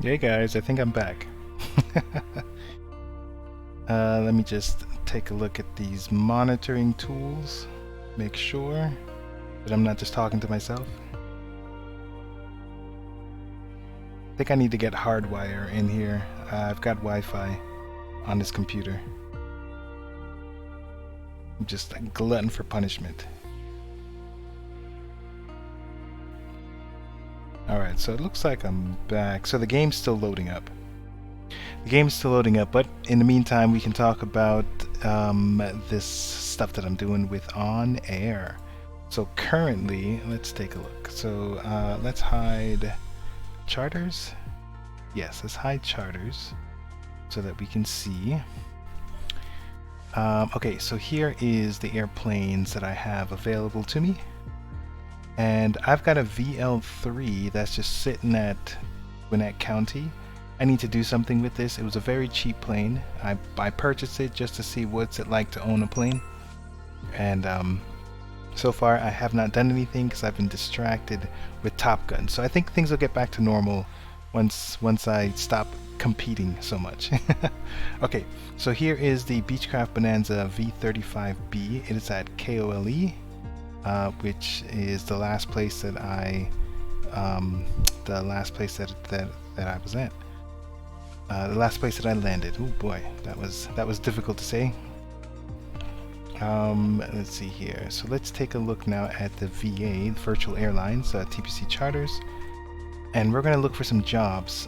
Hey guys, I think I'm back. Let me just take a look at these monitoring tools. Make sure that I'm not just talking to myself. I think I need to get hardwire in here. I've got Wi-Fi on this computer. I'm just a glutton for punishment. Alright, so it looks like I'm back. So the game's still loading up. But in the meantime, we can talk about this stuff that I'm doing with OnAir. So currently, let's take a look. So let's hide charters. Yes, let's hide charters so that we can see. Okay, so here is the airplanes that I have available to me. And I've got a VL3 that's just sitting at Gwinnett County. I need to do something with this. It was a very cheap plane. I purchased it just to see what's it like to own a plane. And so far I have not done anything because I've been distracted with Top Gun. So I think things will get back to normal once I stop competing so much. Okay, so here is the Beechcraft Bonanza V35B. It is at KOLE. Which is the last place that I was at. The last place that I landed. Oh boy, that was difficult to say. Let's see here. So let's take a look now at the VA, Virtual Airlines, TPC charters, and we're going to look for some jobs.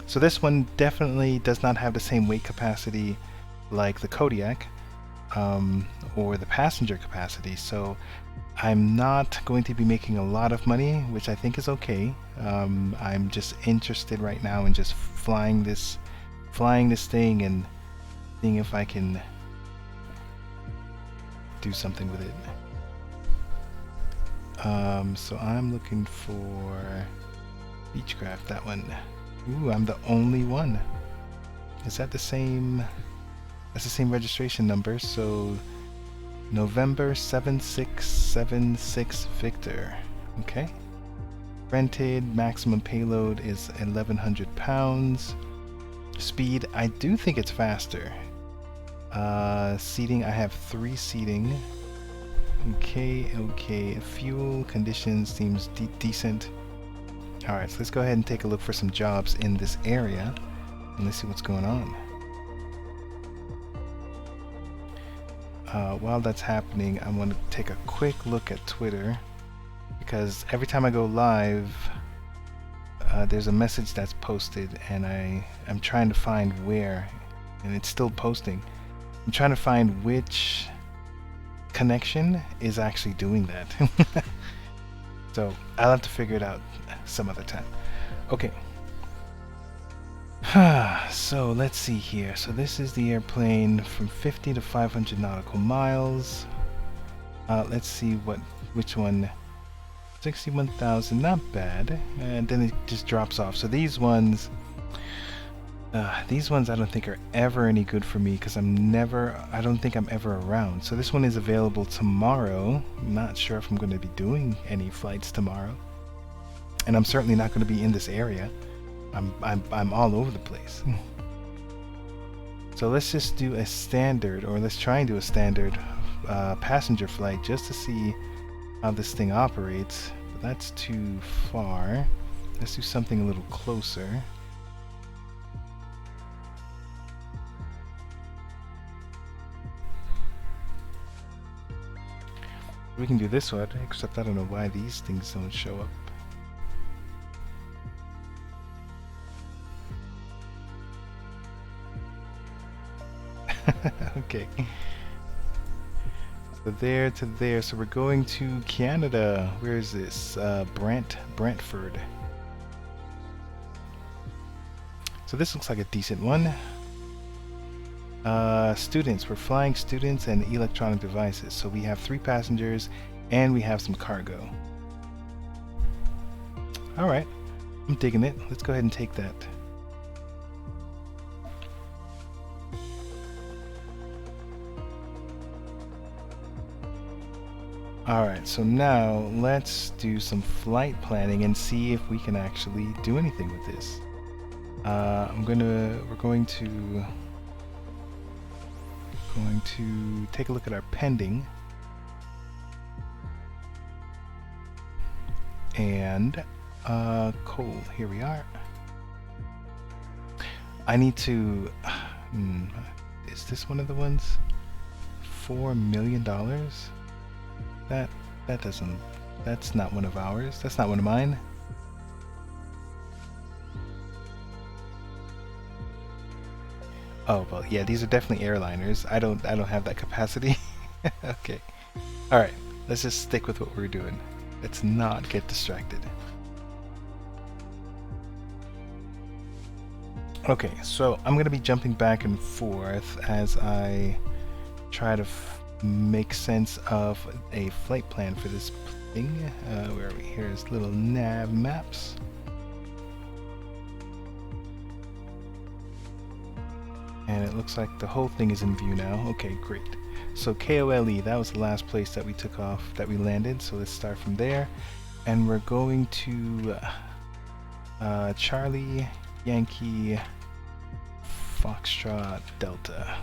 So this one definitely does not have the same weight capacity like the Kodiak. Or the passenger capacity, so I'm not going to be making a lot of money, which I think is okay. I'm just interested right now in just flying this thing and seeing if I can do something with it. So I'm looking for Beechcraft, that one. Ooh, I'm the only one. Is that the same? That's the same registration number, so November 7676 Victor. Okay. Rented, maximum payload is 1100 pounds. Speed, I do think it's faster. Seating, I have 3 seating. Okay. Fuel conditions seems decent. Alright, so let's go ahead and take a look for some jobs in this area and let's see what's going on. While that's happening, I want to take a quick look at Twitter, because every time I go live, there's a message that's posted, and I'm trying to find where, and it's still posting. I'm trying to find which connection is actually doing that. So I'll have to figure it out some other time. Okay. So let's see here. So this is the airplane from 50 to 500 nautical miles. Let's see which one. 61,000, not bad. And then it just drops off. So these ones I don't think are ever any good for me because I don't think I'm ever around. So this one is available tomorrow. I'm not sure if I'm going to be doing any flights tomorrow. And I'm certainly not going to be in this area. I'm all over the place. So let's just do a standard, or let's try and do a standard passenger flight just to see how this thing operates. But that's too far. Let's do something a little closer. We can do this one, except I don't know why these things don't show up. Okay. So there to there. So we're going to Canada. Where is this? Brantford. So this looks like a decent one. Students. We're flying students and electronic devices. So we have 3 passengers and we have some cargo. Alright. I'm digging it. Let's go ahead and take that. Alright, so now let's do some flight planning and see if we can actually do anything with this. We're going to take a look at our pending. And coal, here we are. I need to is this one of the ones? $4 million? That's not one of ours. That's not one of mine. Oh, well, yeah, these are definitely airliners. I don't have that capacity. Okay. All right. Let's just stick with what we're doing. Let's not get distracted. Okay, so I'm going to be jumping back and forth as I try to make sense of a flight plan for this thing. Where are we? Here's little nav maps. And it looks like the whole thing is in view now. Okay, great. So KOLE, that was the last place that we took off, that we landed. So let's start from there. And we're going to Charlie, Yankee, Foxtrot, Delta.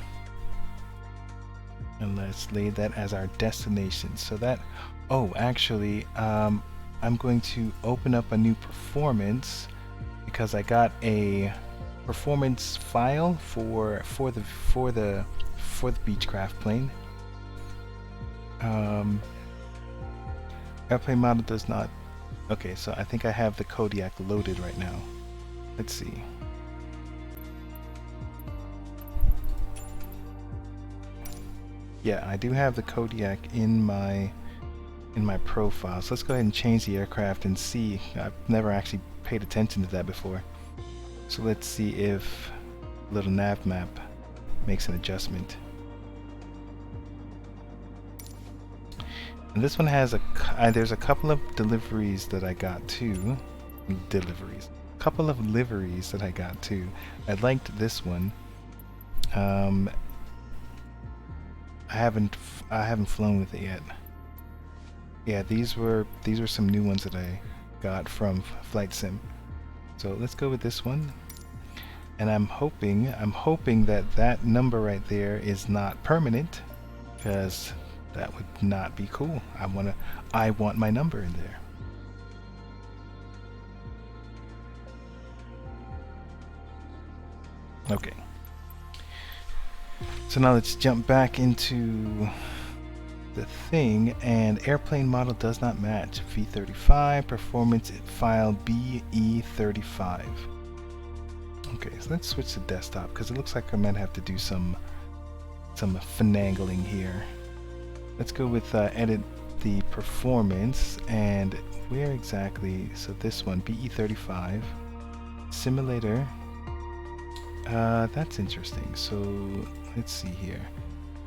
And let's lay that as our destination. So that, oh, actually, I'm going to open up a new performance because I got a performance file for the Beechcraft plane. Airplane model does not. Okay, so I think I have the Kodiak loaded right now. Let's see. Yeah, I do have the Kodiak in my profile. So let's go ahead and change the aircraft and see. I've never actually paid attention to that before. So let's see if little nav map makes an adjustment. And this one has there's a couple of deliveries that I got too. Couple of liveries that I got too. I liked this one. I haven't flown with it yet. Yeah, these were some new ones that I got from Flight Sim. So let's go with this one. And I'm hoping that number right there is not permanent, because that would not be cool. I want my number in there. Okay. So now let's jump back into the thing, and airplane model does not match. V35 performance file BE35. Okay, so let's switch to desktop because it looks like I might have to do some finagling here. Let's go with edit the performance, and where exactly? So this one, BE35 simulator. That's interesting. So let's see here.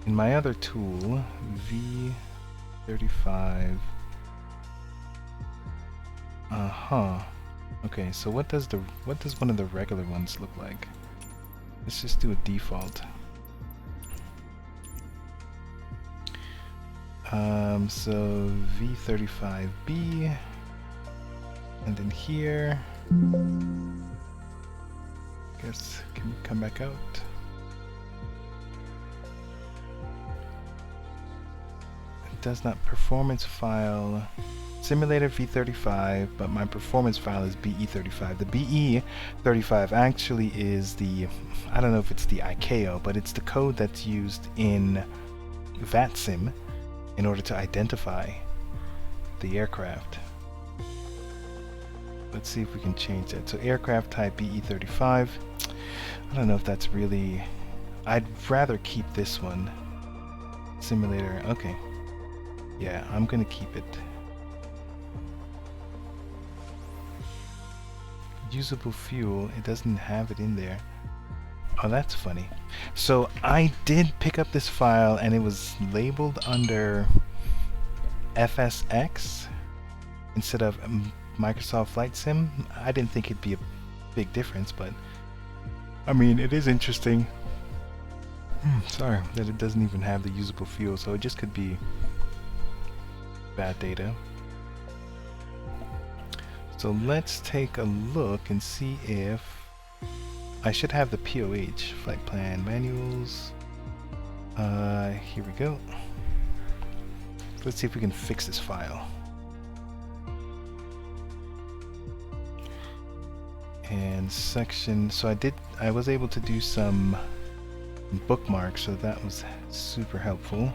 In my other tool, V35. Okay, so what does one of the regular ones look like? Let's just do a default. So V35B, and then here. Guess, can you come back out? It does not performance file simulator V35, but my performance file is BE35. The BE35 actually is the, I don't know if it's the ICAO, but it's the code that's used in VATSIM in order to identify the aircraft. Let's see if we can change that. So aircraft type BE35. I don't know if that's really, I'd rather keep this one. Simulator, okay. Yeah, I'm gonna keep it. Usable fuel, it doesn't have it in there. Oh, that's funny. So I did pick up this file and it was labeled under FSX instead of Microsoft Flight Sim. I didn't think it'd be a big difference, but I mean, it is interesting. Sorry, that it doesn't even have the usable fuel, so it just could be bad data. So let's take a look and see if I should have the POH, flight plan manuals. Here we go. Let's see if we can fix this file. And section, so I was able to do some bookmarks, so that was super helpful.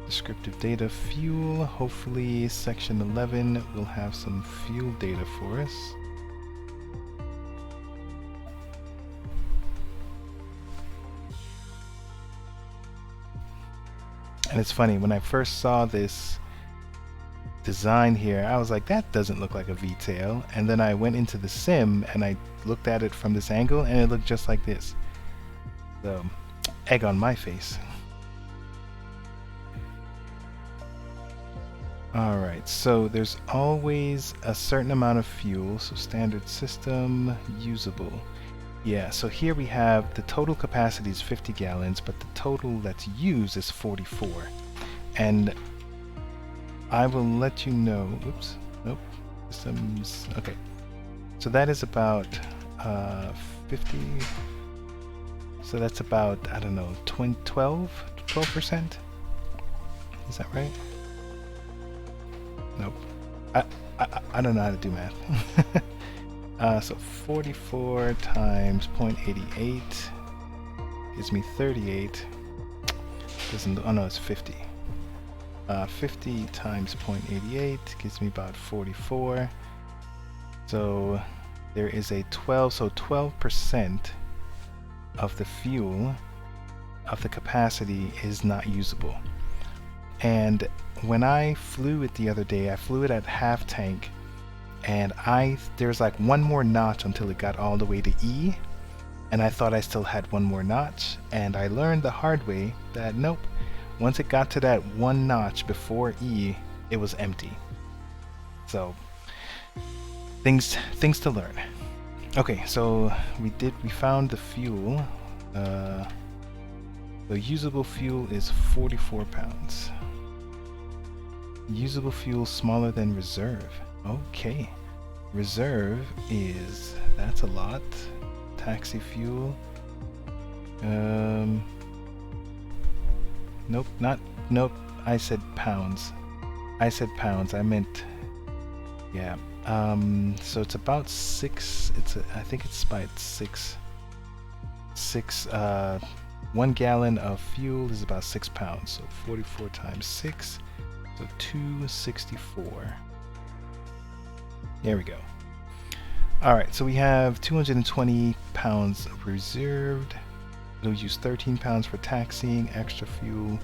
Descriptive data, fuel, hopefully section 11 will have some fuel data for us. And it's funny, when I first saw this design here, I was like, that doesn't look like a V-tail. And then I went into the sim and I looked at it from this angle and it looked just like this. So, egg on my face. Alright, so there's always a certain amount of fuel, so standard system, usable. Yeah, so here we have the total capacity is 50 gallons, but the total that's used is 44. And I will let you know, oops, nope, systems, okay. So that is about 50, so that's about, I don't know, 12%? Is that right? Nope. I don't know how to do math. So 44 times 0.88 gives me 38. Doesn't, oh no, it's 50. 50 times 0.88 gives me about 44. So there is a 12, so 12% of the fuel of the capacity is not usable. And when I flew it the other day, I flew it at half tank, and there's like one more notch until it got all the way to E, and I thought I still had one more notch, and I learned the hard way that nope, once it got to that one notch before E, it was empty. So things to learn. Okay, so we found the fuel. The usable fuel is 44 pounds. Usable fuel smaller than reserve. Okay. Reserve is, that's a lot. Taxi fuel. Nope, nope, I said pounds. I meant, yeah. So it's about 6, I think it's by 6, 1 gallon of fuel is about 6 pounds. So 44 times 6. So 264. There we go. Alright, so we have 220 pounds reserved. We'll use 13 pounds for taxiing, extra fuel,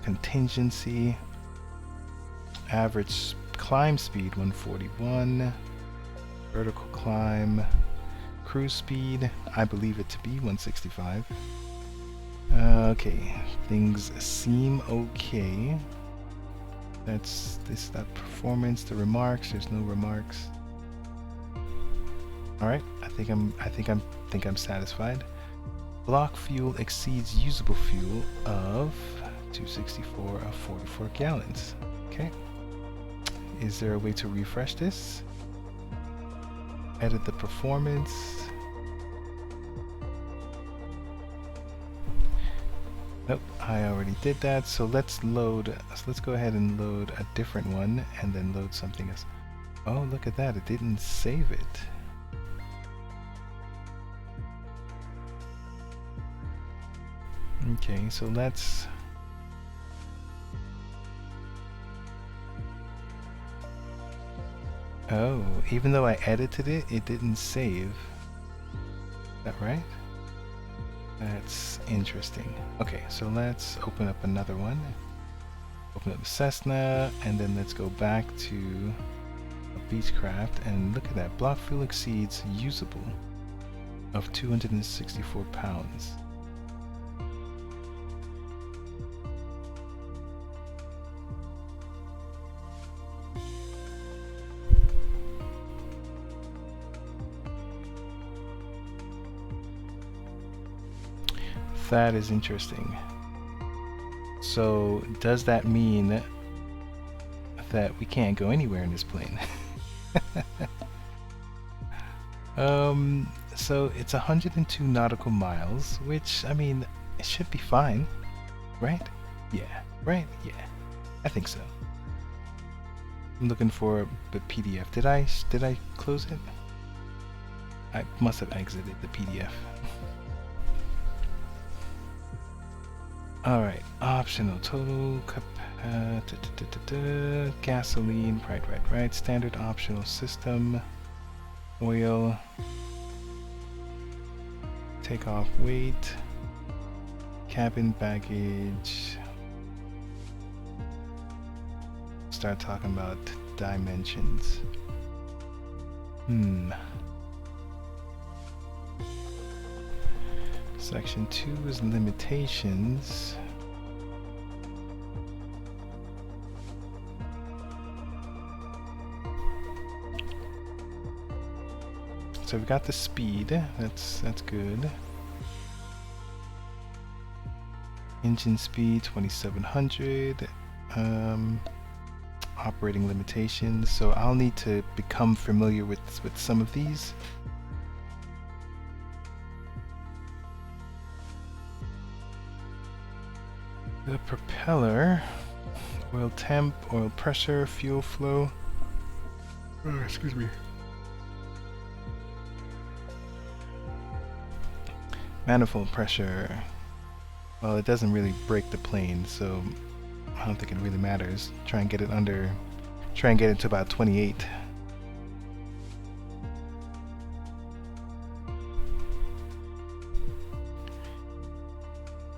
contingency. Average climb speed 141. Vertical climb. Cruise speed, I believe it to be 165. Okay, things seem okay. That performance, the remarks, there's no remarks. Alright, I think I'm satisfied. Block fuel exceeds usable fuel of 264 of 44 gallons. Okay. Is there a way to refresh this? Edit the performance. Nope, I already did that, so let's go ahead and load a different one and then load something else. Oh, look at that, it didn't save it. Okay, so let's oh, even though I edited it, it didn't save. Is that right? That's interesting. Okay, so let's open up another one. Open up Cessna, and then let's go back to Beechcraft, and look at that. Block fuel exceeds usable of 264 pounds. That is interesting. So does that mean that we can't go anywhere in this plane. So it's 102 nautical miles, which, I mean, it should be fine, right? Yeah, right? Yeah, I think so. I'm looking for the PDF. Did I close it? I must have exited the PDF. Alright, optional total gasoline, right, standard optional system, oil, takeoff weight, cabin baggage. Start talking about dimensions. Section 2 is limitations. So we've got the speed, that's good. Engine speed 2700. Operating limitations. So I'll need to become familiar with some of these. The propeller, oil temp, oil pressure, fuel flow. Oh, excuse me. Manifold pressure. Well, it doesn't really break the plane, so I don't think it really matters. Try and get it to about 28.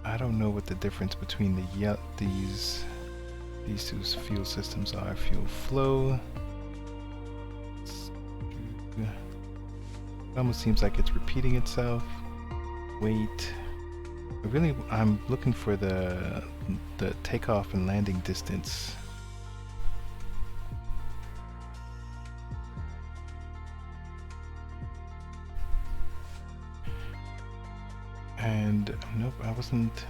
I don't know what the difference between these two fuel systems are. Fuel flow. It almost seems like it's repeating itself. Weight. I'm looking for the takeoff and landing distance. And nope, I wasn't.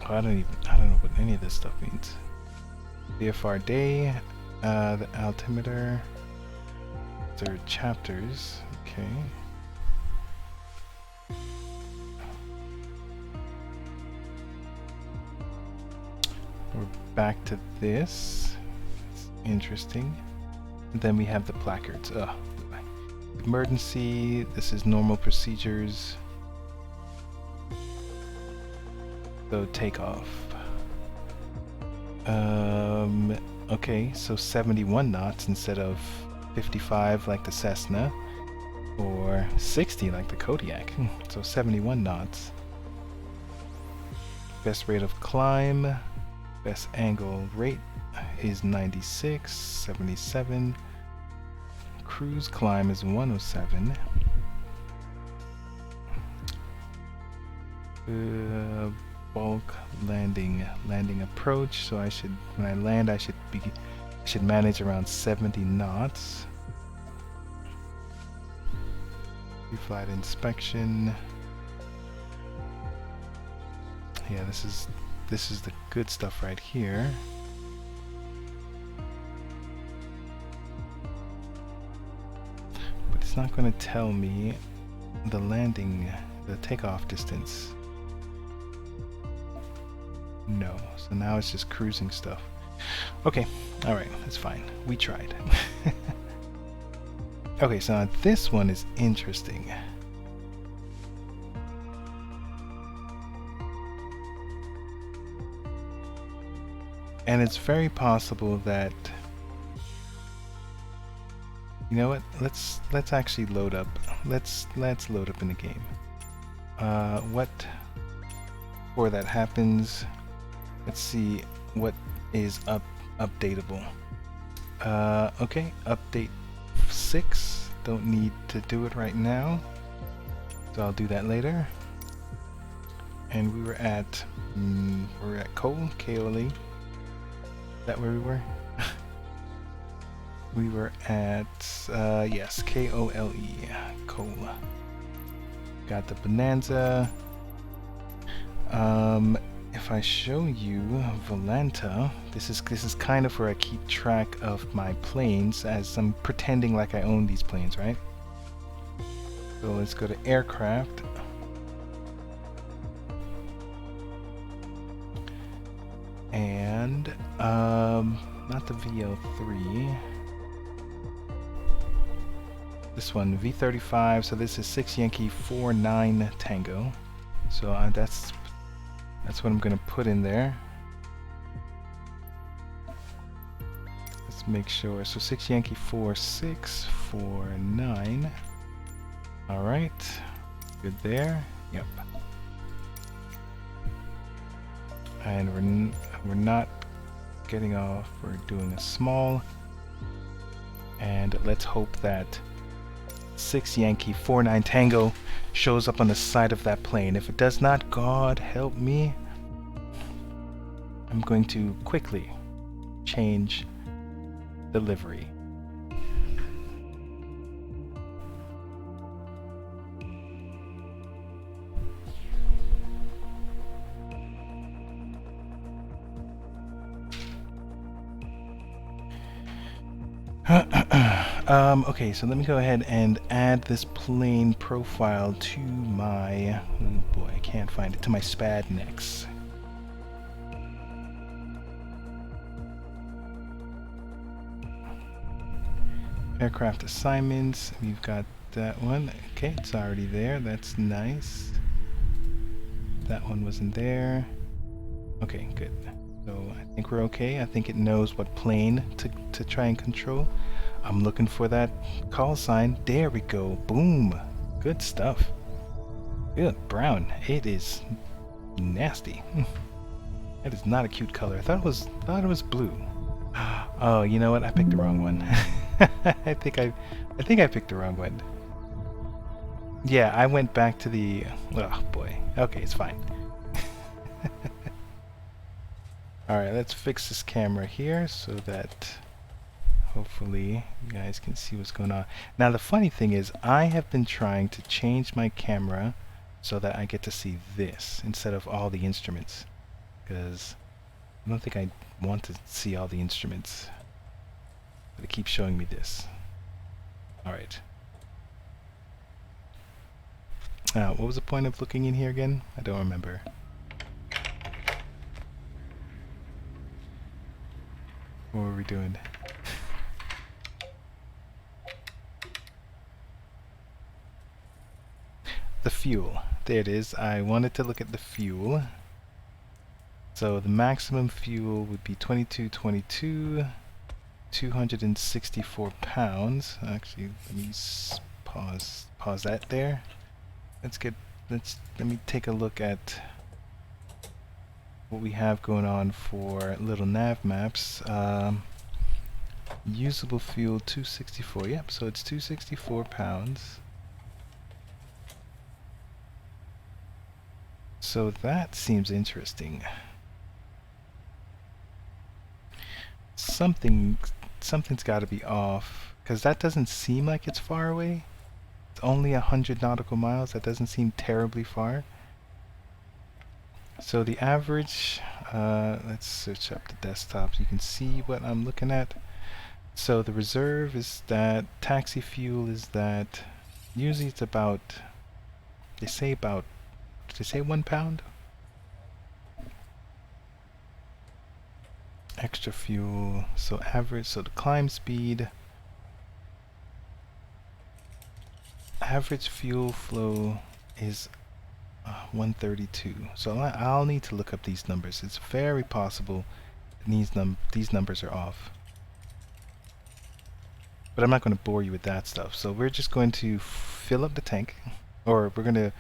Oh, I don't know what any of this stuff means. VFR day, the altimeter. There are chapters. Okay. We're back to this. It's interesting. And then we have the placards. Emergency. This is normal procedures. So takeoff. Okay, so 71 knots instead of 55 like the Cessna, or 60 like the Kodiak. So 71 knots. Best rate of climb, best angle rate is 96, 77. Cruise climb is 107. Bulk landing approach. So when I land, I should manage around 70 knots. Pre-flight inspection. Yeah, this is the good stuff right here. But it's not going to tell me the takeoff distance. No, so now it's just cruising stuff. Okay, alright, that's fine. We tried. Okay, so now this one is interesting. And it's very possible that, you know what, let's actually load up. Let's load up in the game. What before that happens, let's see what is updatable. Okay, update 6. Don't need to do it right now, so I'll do that later. And we were at Cole, K-O-L-E. Is that where we were? We were at yes, K-O-L-E, Cole. got the Bonanza. If I show you Volanta, this is kind of where I keep track of my planes, as I'm pretending like I own these planes, right? So let's go to aircraft. And not the VL3. This one, V35. So this is 6 Yankee 49 Tango. So that's what I'm gonna put in there. Let's make sure. So 6 Yankee 4649. All right, good there. Yep. And we're not getting off. We're doing a small. And let's hope that 6 Yankee 49 Tango shows up on the side of that plane. If it does not, God help me. I'm going to quickly change the livery. Okay, so let me go ahead and add this plane profile to my, oh boy, I can't find it, to my SPAD next. Aircraft assignments, we've got that one. Okay, it's already there, that's nice. That one wasn't there. Okay, good. So I think we're okay. I think it knows what plane to try and control. I'm looking for that call sign. There we go. Boom. Good stuff. Good. Brown. It is nasty. That is not a cute color. I thought it was blue. Oh, you know what? I picked the wrong one. I think I picked the wrong one. Yeah, I went back to the, oh boy. Okay, it's fine. Alright, let's fix this camera here so that hopefully you guys can see what's going on. Now the funny thing is, I have been trying to change my camera so that I get to see this instead of all the instruments, because I don't think I want to see all the instruments, but it keeps showing me this. Alright. What was the point of looking in here again? I don't remember. What were we doing? The fuel. There it is. I wanted to look at the fuel. So the maximum fuel would be 2222, 264 pounds. Actually, let me pause that there. Let me take a look at what we have going on for little nav maps. Usable fuel 264. Yep, so it's 264 pounds. So that seems interesting. Something's got to be off, because that doesn't seem like it's far away. It's only 100 nautical miles. That doesn't seem terribly far. So the average, let's search up the desktop so you can see what I'm looking at. So the reserve is that, taxi fuel is that, usually it's about, they say 1 pound? Extra fuel, so average, so the climb speed, average fuel flow is 132. So I'll need to look up these numbers. It's very possible these numbers are off. But I'm not going to bore you with that stuff. So we're just going to fill up the tank, or we're going to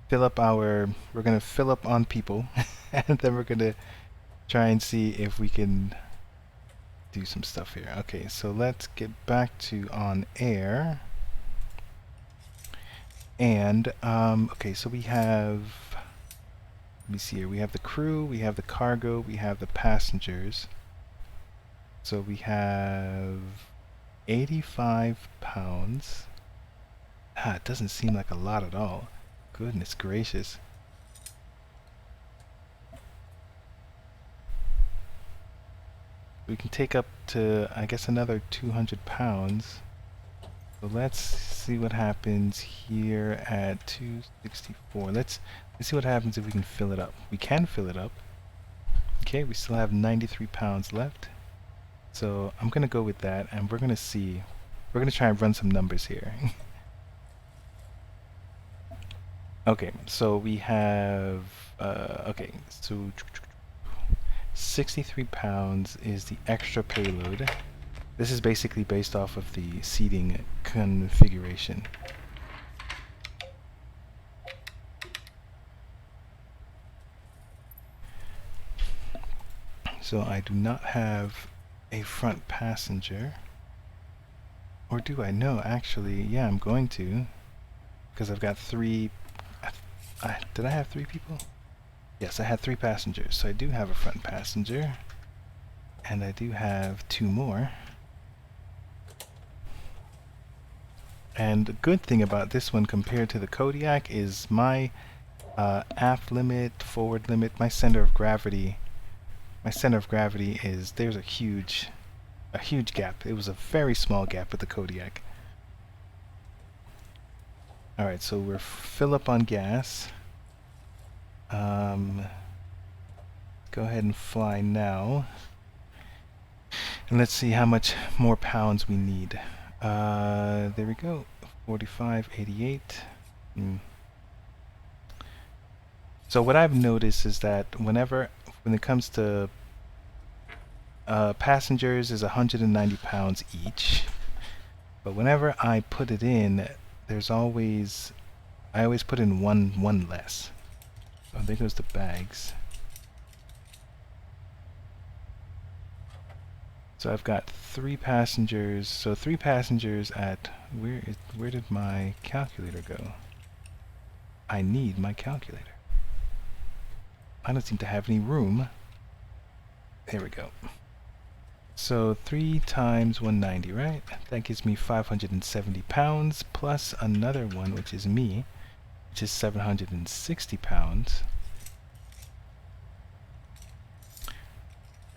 fill up on people, and then we're going to try and see if we can do some stuff here. Okay, so let's get back to OnAir. And okay, so we have, let me see here, we have the crew, we have the cargo, we have the passengers. So we have 85 pounds. It doesn't seem like a lot at all. Goodness gracious. We can take up to, I guess, another 200 pounds. So let's see what happens here at 264. Let's see what happens if we can fill it up. We can fill it up. Okay, we still have 93 pounds left. So I'm going to go with that, and we're going to see. We're going to try and run some numbers here. Okay, so we have, okay, so 63 pounds is the extra payload. This is basically based off of the seating configuration. So I do not have a front passenger. Or do I? No, actually, yeah, I'm going to. Because I've got three... did I have 3 people? Yes, I had 3 passengers, so I do have a front passenger. And I do have 2 more. And the good thing about this one compared to the Kodiak is my aft limit, forward limit, my center of gravity is, there's a huge gap. It was a very small gap with the Kodiak. Alright, so we're fill up on gas. Go ahead and fly now. And let's see how much more pounds we need. There we go. 45, 88. So what I've noticed is that when it comes to passengers is 190 pounds each. But whenever I put it in, I always put in one less. Oh, there goes the bags. So I've got 3 passengers. So 3 passengers at where did my calculator go? I need my calculator. I don't seem to have any room. There we go. So 3 times 190, right? That gives me 570 pounds plus another one, which is me, which is 760 pounds.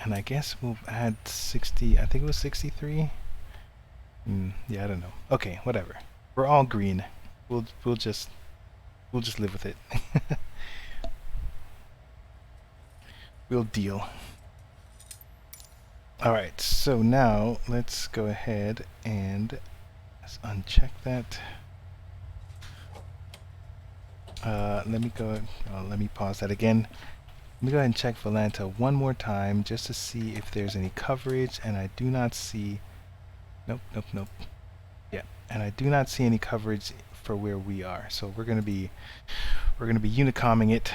And I guess we'll add 60, I think it was 63? Yeah, I don't know. Okay, whatever. We're all green. We'll just live with it. We'll deal. Alright, so now let's go ahead and let's uncheck that. Let me pause that again. Let me go ahead and check Volanta one more time just to see if there's any coverage, and I do not see... Nope. Yeah, and I do not see any coverage for where we are. So we're gonna be Unicoming it.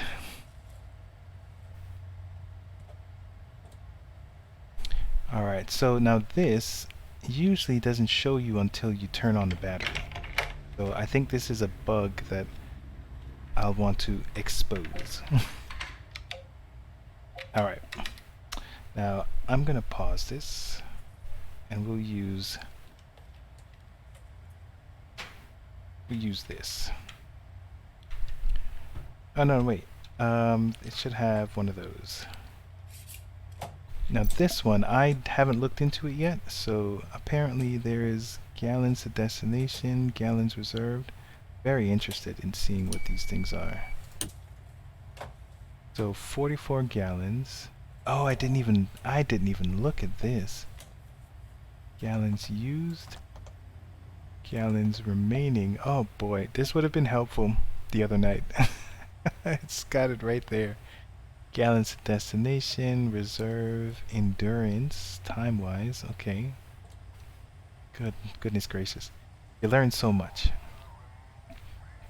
Alright, so now this usually doesn't show you until you turn on the battery. So I think this is a bug that I'll want to expose. Alright, now I'm gonna pause this and we'll use this. Oh no, wait, it should have one of those. Now this one, I haven't looked into it yet, so apparently there is gallons to destination, gallons reserved. Very interested in seeing what these things are. So 44 gallons. Oh, I didn't even look at this. Gallons used, gallons remaining. Oh boy, this would have been helpful the other night. It's got it right there. Gallons to destination, reserve, endurance, time-wise. Okay. Goodness gracious. You learn so much.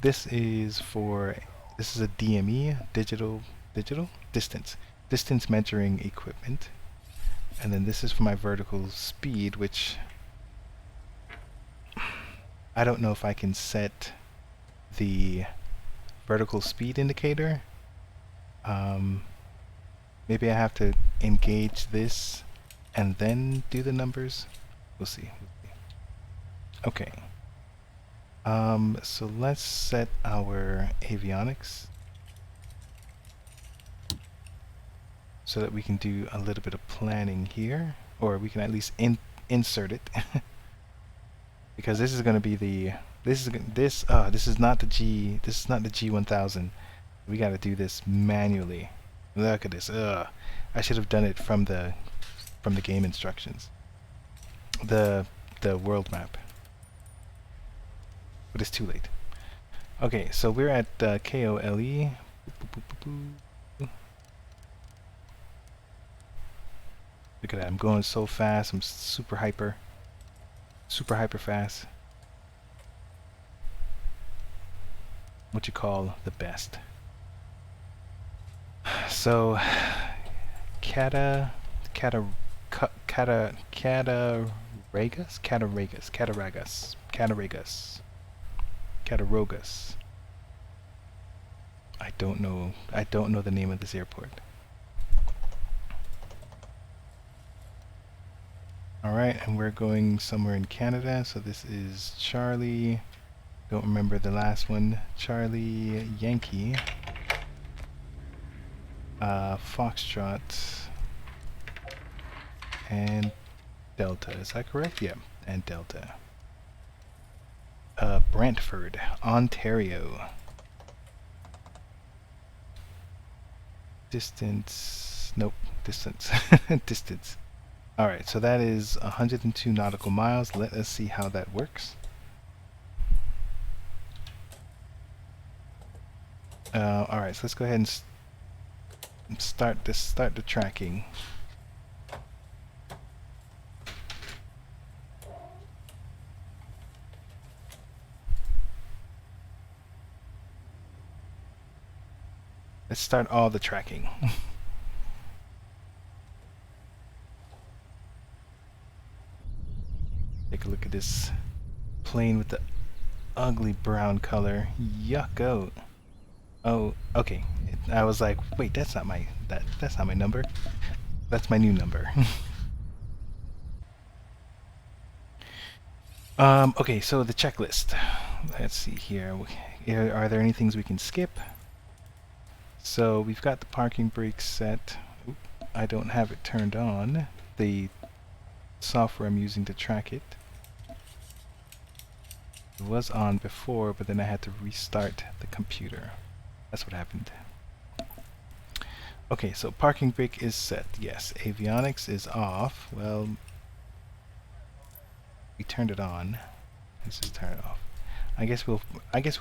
This is a DME, digital distance measuring equipment. And then this is for my vertical speed, which I don't know if I can set the vertical speed indicator. Maybe I have to engage this and then do the numbers. We'll see. Okay. So let's set our avionics so that we can do a little bit of planning here, or we can at least insert it. Because this is going to be the this is not the G1000. We got to do this manually. Look at this. I should have done it from the game instructions. The world map. But it's too late. Okay, so we're at KOLE. Look at that. I'm going so fast. I'm super hyper fast. What you call the best. So Cataragas. I don't know the name of this airport. Alright, and we're going somewhere in Canada, so this is Charlie. Don't remember the last one. Charlie Yankee. Foxtrot. And Delta. Is that correct? Yeah, and Delta. Brantford, Ontario. Distance. Nope. Distance. Distance. Alright, so that is 102 nautical miles. Let us see how that works. Alright, so let's go ahead and start the tracking. Let's start all the tracking. Take a look at this plane with the ugly brown color. Yucko. Oh, okay. I was like, wait, that's not my number. That's my new number. Okay, so the checklist. Let's see here. Are there any things we can skip? So we've got the parking brake set. Oop, I don't have it turned on. The software I'm using to track it. It was on before, but then I had to restart the computer. That's what happened. Okay, so parking brake is set. Yes, avionics is off. Well, we turned it on. Let's just turn it off. I guess we'll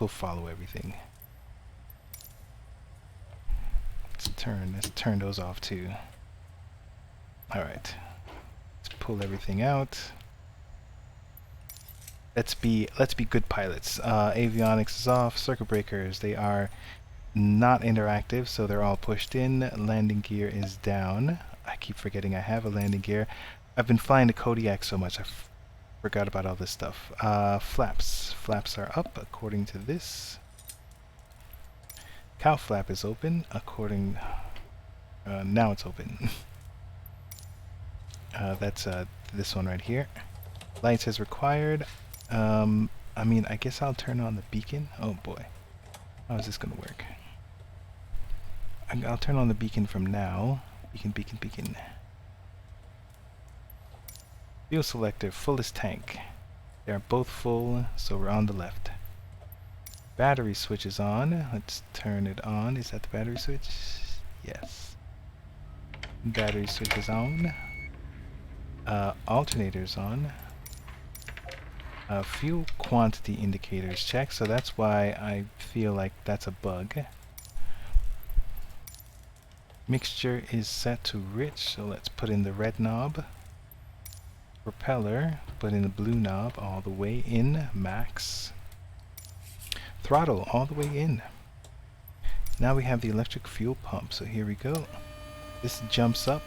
follow everything. Let's turn those off too. Alright. Let's pull everything out. Let's be good pilots. Avionics is off. Circuit breakers, they are not interactive, so they're all pushed in. Landing gear is down. I keep forgetting I have a landing gear. I've been flying the Kodiak so much I forgot about all this stuff. Flaps are up according to this. Cow flap is open according. Now it's open. That's this one right here. Lights as required. I mean, I guess I'll turn on the beacon. Oh boy, how is this gonna work? I'll turn on the beacon from now. Beacon. Fuel selector, fullest tank. They are both full, so we're on the left. Battery switch is on. Let's turn it on. Is that the battery switch? Yes. Battery switch is on. Alternator's on. Fuel quantity indicators checked, so that's why I feel like that's a bug. Mixture is set to rich, so let's put in the red knob. Propeller, put in the blue knob all the way in, max. Throttle all the way in. Now we have the electric fuel pump, so here we go. This jumps up.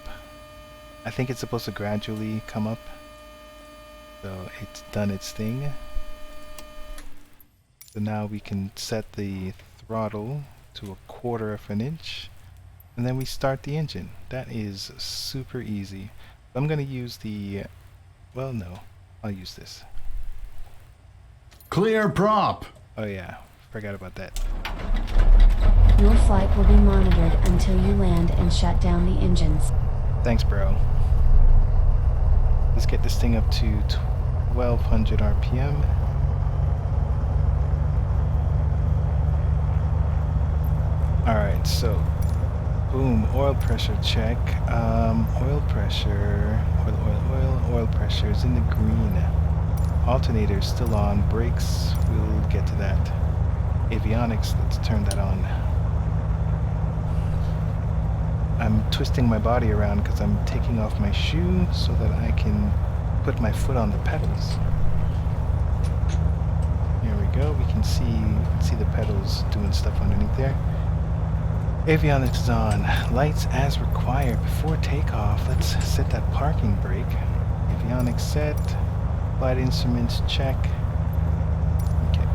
I think it's supposed to gradually come up. So it's done its thing. So now we can set the throttle to 1/4 of an inch. And then we start the engine. That is super easy. I'm going to use the... well, no. I'll use this. Clear prop. Oh yeah, forgot about that. Your flight will be monitored until you land and shut down the engines. Thanks, bro. Let's get this thing up to 1200 RPM. Alright, so boom, oil pressure check. Oil pressure, oil pressure is in the green. Alternator still on, brakes, we'll get to that. Avionics, let's turn that on. I'm twisting my body around because I'm taking off my shoe so that I can put my foot on the pedals. Here we go, we can see the pedals doing stuff underneath there. Avionics is on. Lights as required before takeoff. Let's set that parking brake. Avionics set. Flight instruments check. Okay.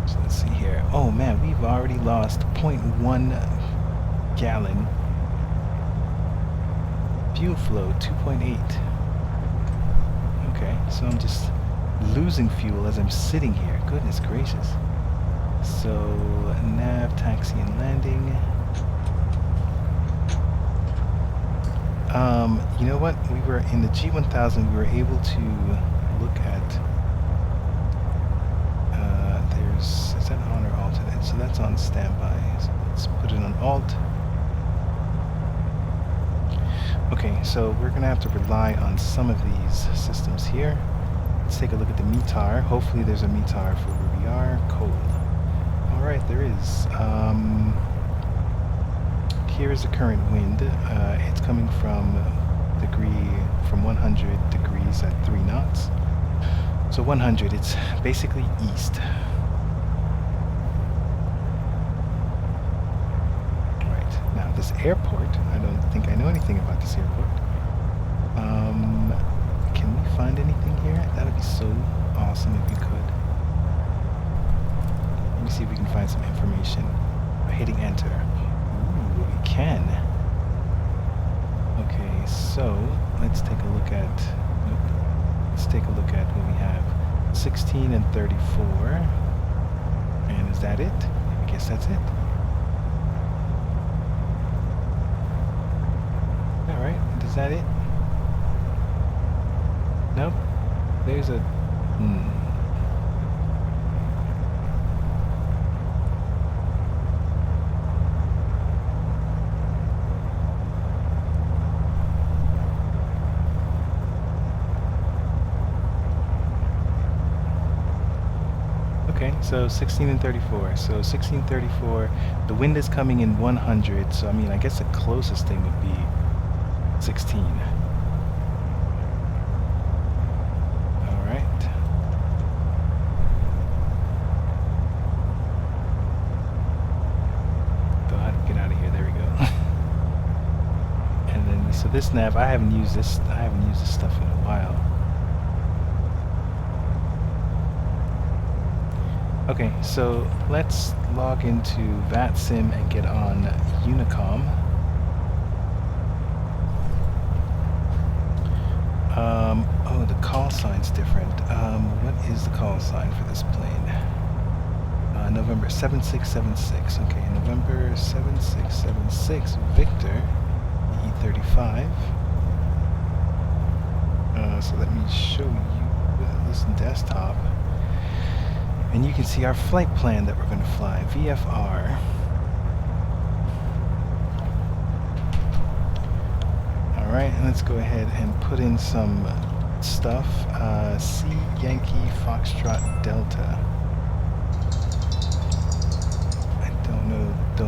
So let's see here. Oh man, we've already lost 0.1 gallon. Fuel flow 2.8. Okay, so I'm just losing fuel as I'm sitting here. Goodness gracious. So, nav, taxi, and landing. You know what? We were in the G1000, we were able to look at, is that on or alternate? So that's on standby. So let's put it on alt. Okay, so we're going to have to rely on some of these systems here. Let's take a look at the METAR. Hopefully there's a METAR for where we are. Cold. Alright, there is. Here is the current wind. It's coming from 100 degrees at 3 knots. So 100, it's basically east. Alright, now this airport, I don't think I know anything about this airport. Can we find anything here? That would be so awesome if we could. Let me see if we can find some information by hitting enter. Ooh, we can. Okay, so let's take a look at. Nope. Let's take a look at what we have. 16 and 34. And is that it? I guess that's it. Alright, is that it? Nope. There's a. Okay, so 16 and 34. So 16, 34. The wind is coming in 100. So I mean, I guess the closest thing would be 16. All right. Go ahead, get out of here. There we go. And then, so this nav, I haven't used this stuff in a while. Okay, so let's log into VATSIM and get on UNICOM. Oh, the call sign's different. What is the call sign for this plane? November 7676. Okay, November 7676, Victor, E35. So let me show you this desktop. And you can see our flight plan that we're going to fly, VFR. Alright, and let's go ahead and put in some stuff. C Yankee Foxtrot Delta. I don't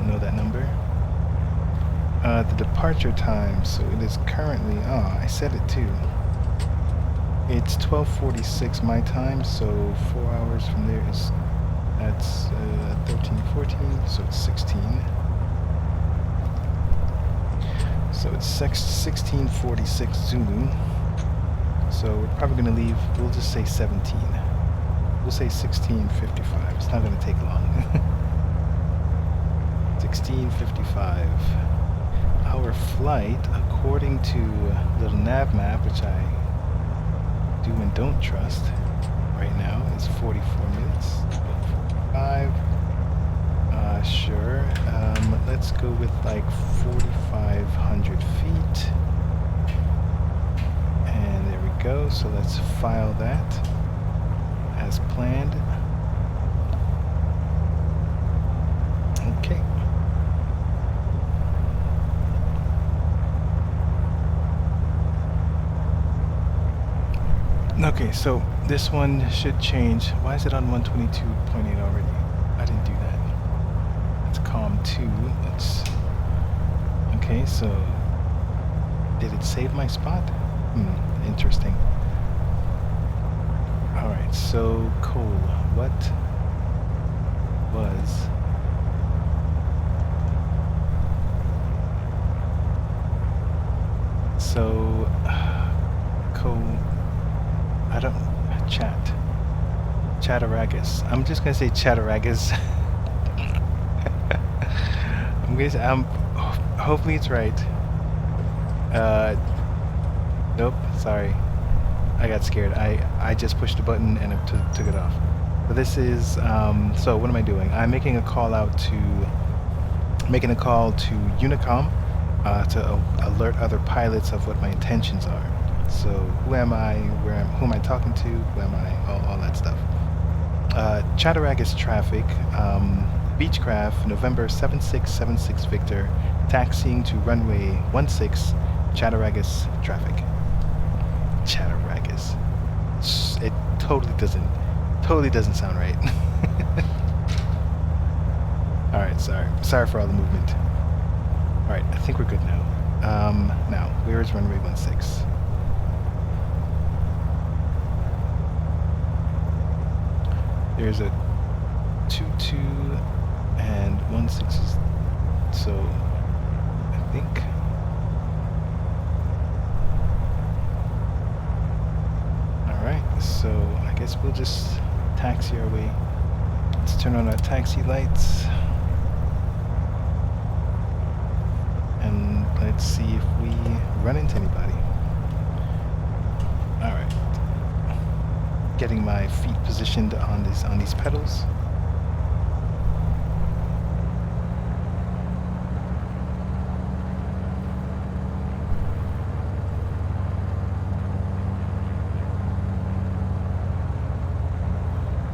know that number. The departure time, so it is currently, I said it too. It's 12:46 my time, so 4 hours from there is, that's 13, 14, so it's 16. So it's 16:46 Zulu. So we're probably going to leave, we'll just say 17. We'll say 16:55. It's not going to take long. 16:55. Our flight, according to little nav map, which I do and don't trust, or I right now is 44 minutes. 45. Sure. Let's go with like 4,500 feet. And there we go. So let's file that as planned. Okay. Okay, so this one should change. Why is it on 122.8 already? I didn't do that. It's COM 2. Let's... Okay, so... Did it save my spot? Interesting. Alright, so Cole, what was... So... Cole... I don't... Chatteragus. I'm just gonna say Chatteragus. Hopefully it's right. Nope, sorry. I got scared. I just pushed the button and it took it off. But this is, so what am I doing? I'm making a call to UNICOM to alert other pilots of what my intentions are. So who am I, who am I talking to, who am I, all that stuff. Chatteragus traffic, Beechcraft, November 7676 Victor, taxiing to runway 16, Chatteragus traffic. Chatteragus. It totally doesn't sound right. Alright, sorry for all the movement. Alright, I think we're good now. Now, where is runway 16? There's a 22 and 16 is, so I think alright, so I guess we'll just taxi our way. Let's turn on our taxi lights and let's see if we run into anybody. Alright. Getting my feet positioned on these pedals.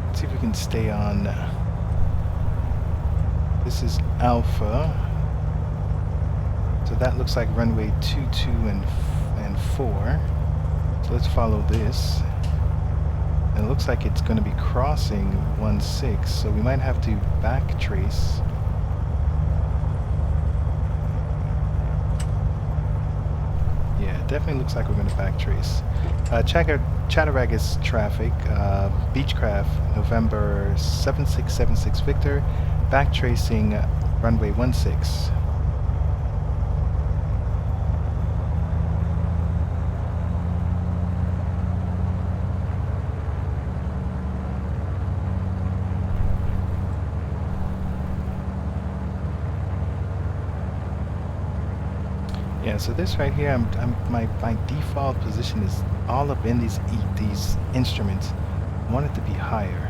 Let's see if we can stay on. This is Alpha. So that looks like runway 22 and 4. So let's follow this. And it looks like it's going to be crossing 16, so we might have to back trace. Yeah, it definitely looks like we're going to back trace. Chatteragus traffic, Beechcraft, November 7676 Victor, back tracing runway 16. Yeah, so this right here, my default position is all up in these instruments. I want it to be higher.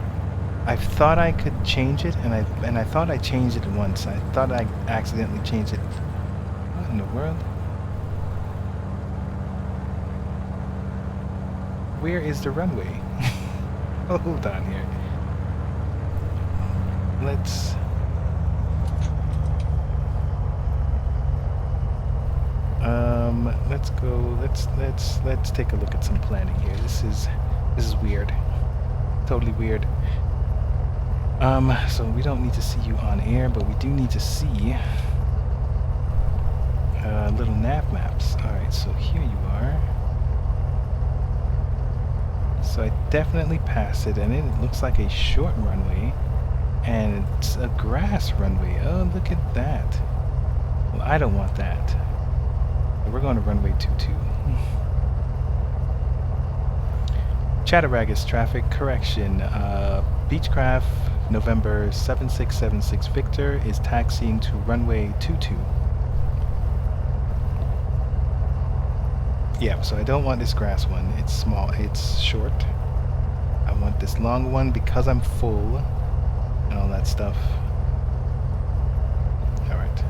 I thought I could change it, and I thought I changed it once. I thought I accidentally changed it. What in the world? Where is the runway? Hold on here. Let's go. Let's take a look at some planning here. This is weird. Totally weird. So we don't need to see you on air, but we do need to see little nav maps. Alright, so here you are. So I definitely passed it, and it looks like a short runway, and it's a grass runway. Oh, look at that. Well, I don't want that. We're going to runway 22. Chatteragus traffic correction. Beechcraft, November 7676 Victor is taxiing to runway 22. Yeah, so I don't want this grass one. It's small. It's short. I want this long one because I'm full and all that stuff. All right,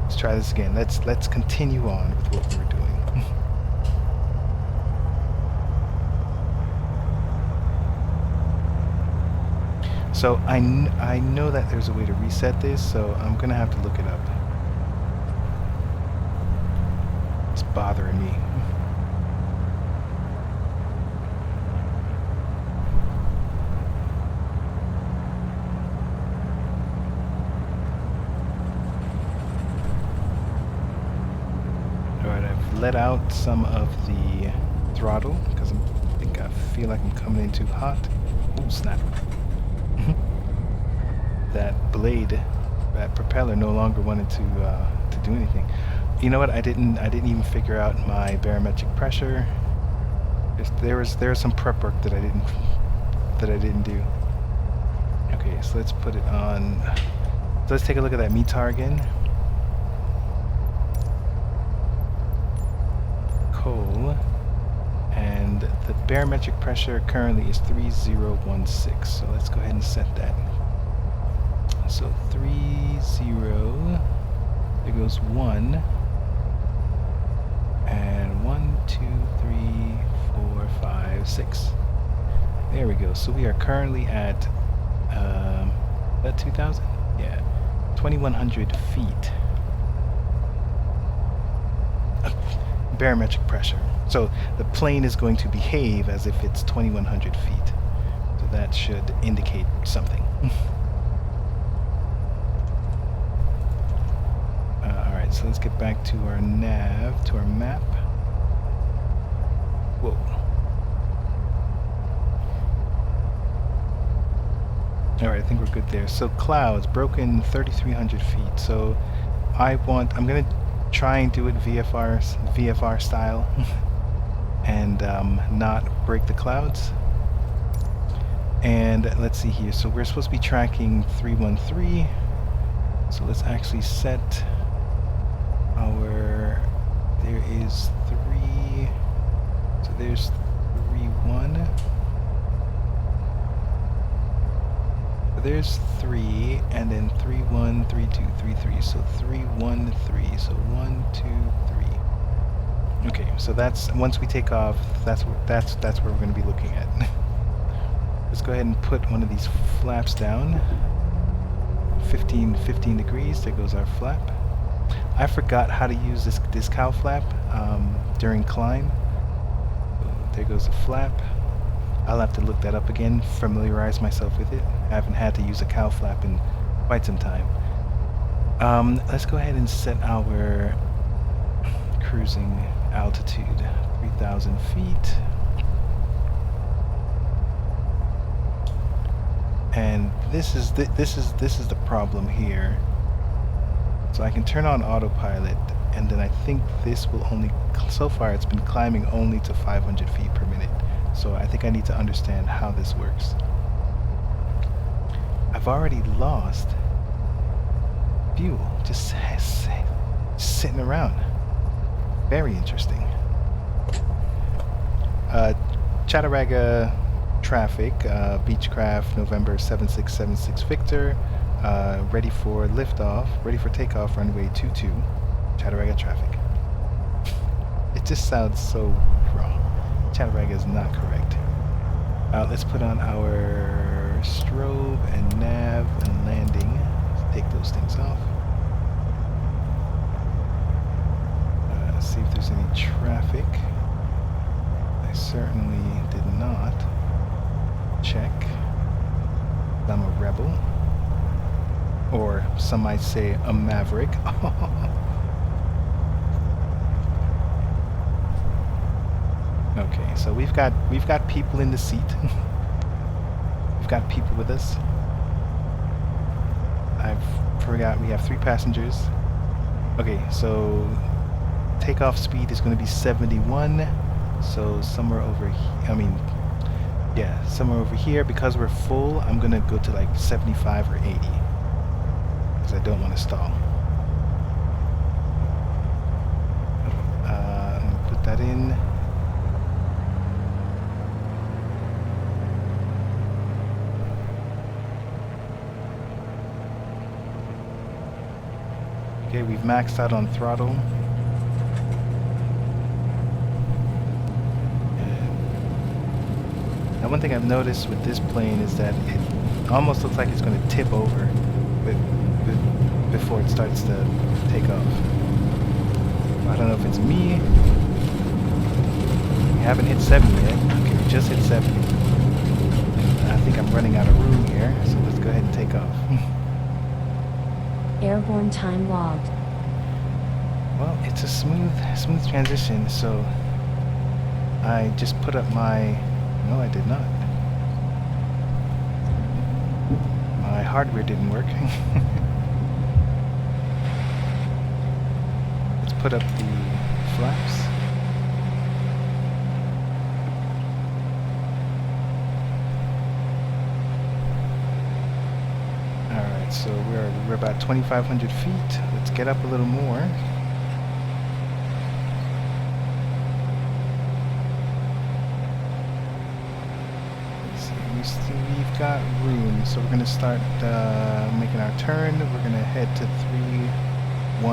let's try this again. Let's continue on with what we're doing. So I know that there's a way to reset this, so I'm gonna have to look it up. It's bothering me. Alright, I've let out some of the throttle because I feel like I'm coming in too hot. Oh snap. That blade, that propeller no longer wanted to do anything. You know what? I didn't even figure out my barometric pressure. There was some prep work that I didn't do. Okay, so let's put it on. So let's take a look at that METAR again. Coal, and the barometric pressure currently is 3016. So let's go ahead and set that. So 30, there goes 1, and 1, 2, 3, 4, 5, 6. There we go. So we are currently at, that 2,000? Yeah, 2,100 feet. Barometric pressure. So the plane is going to behave as if it's 2,100 feet. So that should indicate something. So let's get back to our nav, to our map. Whoa. Alright, I think we're good there. So clouds, broken 3,300 feet. So I'm gonna try and do it VFR style and not break the clouds. And let's see here. So we're supposed to be tracking 313. So let's actually set there is 3, so there's 3-1, so there's 3, and then 3-1, 3-2, 3-3, so 3-1-3, so 1-2-3. Okay, so that's, once we take off, that's where we're going to be looking at. Let's go ahead and put one of these flaps down. 15 degrees, there goes our flap. I forgot how to use this cow flap during climb. So there goes the flap. I'll have to look that up again, familiarize myself with it. I haven't had to use a cow flap in quite some time. Let's go ahead and set our cruising altitude, 3,000 feet. And this is the problem here. So I can turn on autopilot, and then I think this will only, so far it's been climbing only to 500 feet per minute. So I think I need to understand how this works. I've already lost fuel, just sitting around. Very interesting. Chattarooga traffic, Beechcraft, November 7676 Victor. Ready for liftoff, ready for takeoff, runway 22, Chattarooga traffic. It just sounds so wrong. Chattarooga is not correct. Let's put on our strobe and nav and landing. Let's take those things off. See if there's any traffic. I certainly did not check. I'm a rebel. Or some might say a maverick. Okay, so we've got people in the seat. We've got people with us. I forgot we have 3 passengers. Okay, so takeoff speed is going to be 71. So somewhere over here, somewhere over here. Because we're full, I'm going to go to like 75 or 80. Because I don't want to stall. I'm going to put that in. Okay, we've maxed out on throttle. Now one thing I've noticed with this plane is that it almost looks like it's going to tip over before it starts to take off. I don't know if it's me. We haven't hit 70 yet. Okay, we just hit 70. I think I'm running out of room here, so let's go ahead and take off. Airborne time logged. Well, it's a smooth transition, so I just put up my... No, I did not. My hardware didn't work. Let's put up the flaps. Alright, so we're about 2,500 feet. Let's get up a little more. We've got room, so we're going to start making our turn. We're going to head to 313.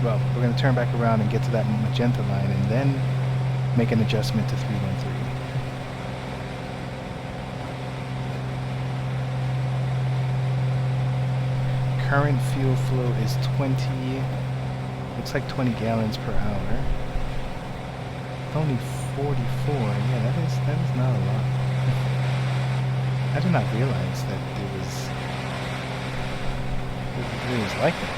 Well, we're going to turn back around and get to that magenta line and then make an adjustment to 313. Current fuel flow is 20, looks like 20 gallons per hour. Only 44. Yeah, that is not a lot. I did not realize that it was like that.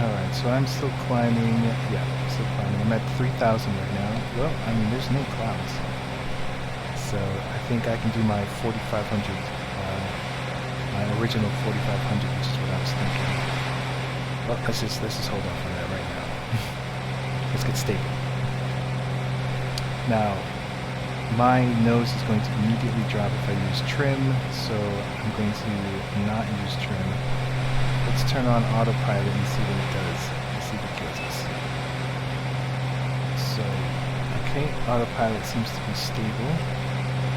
Alright, so I'm still climbing. Yeah, still climbing. I'm at 3,000 right now. Well, I mean, there's no clouds. So I think I can do my 4,500, my original 4,500, which is what I was thinking. Well, let's just hold off on that right now. Let's get stable. Now, my nose is going to immediately drop if I use trim, so I'm going to not use trim. Let's turn on autopilot and see what it does. Let's see if it kills us. So, okay, autopilot seems to be stable.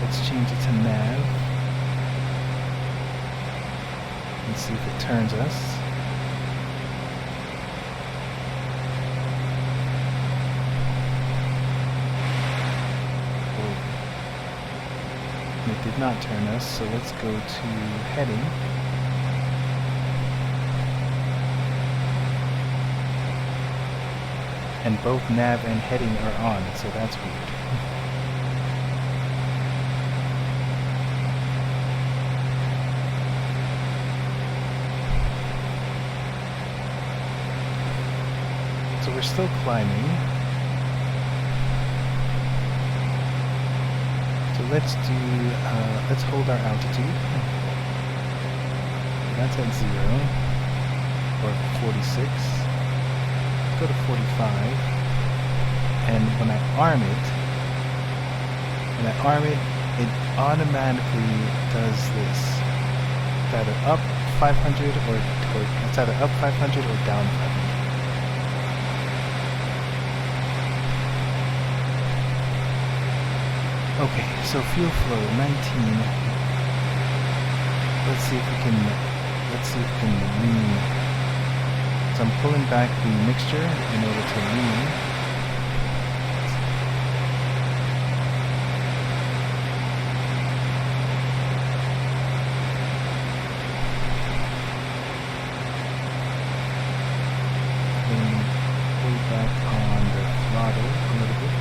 Let's change it to nav. Let's see if it turns us. Oh. It did not turn us, so let's go to heading. And both nav and heading are on, so that's weird. So we're still climbing. So let's hold our altitude. That's at 0, or 46. Let's go to 45. And when I arm it, it automatically does this. It's either up 500 or it's either up 500 or down 500. Okay, so fuel flow 19. Let's see if we can lean. So I'm pulling back the mixture in order to lean. Then pull back on the throttle a little bit.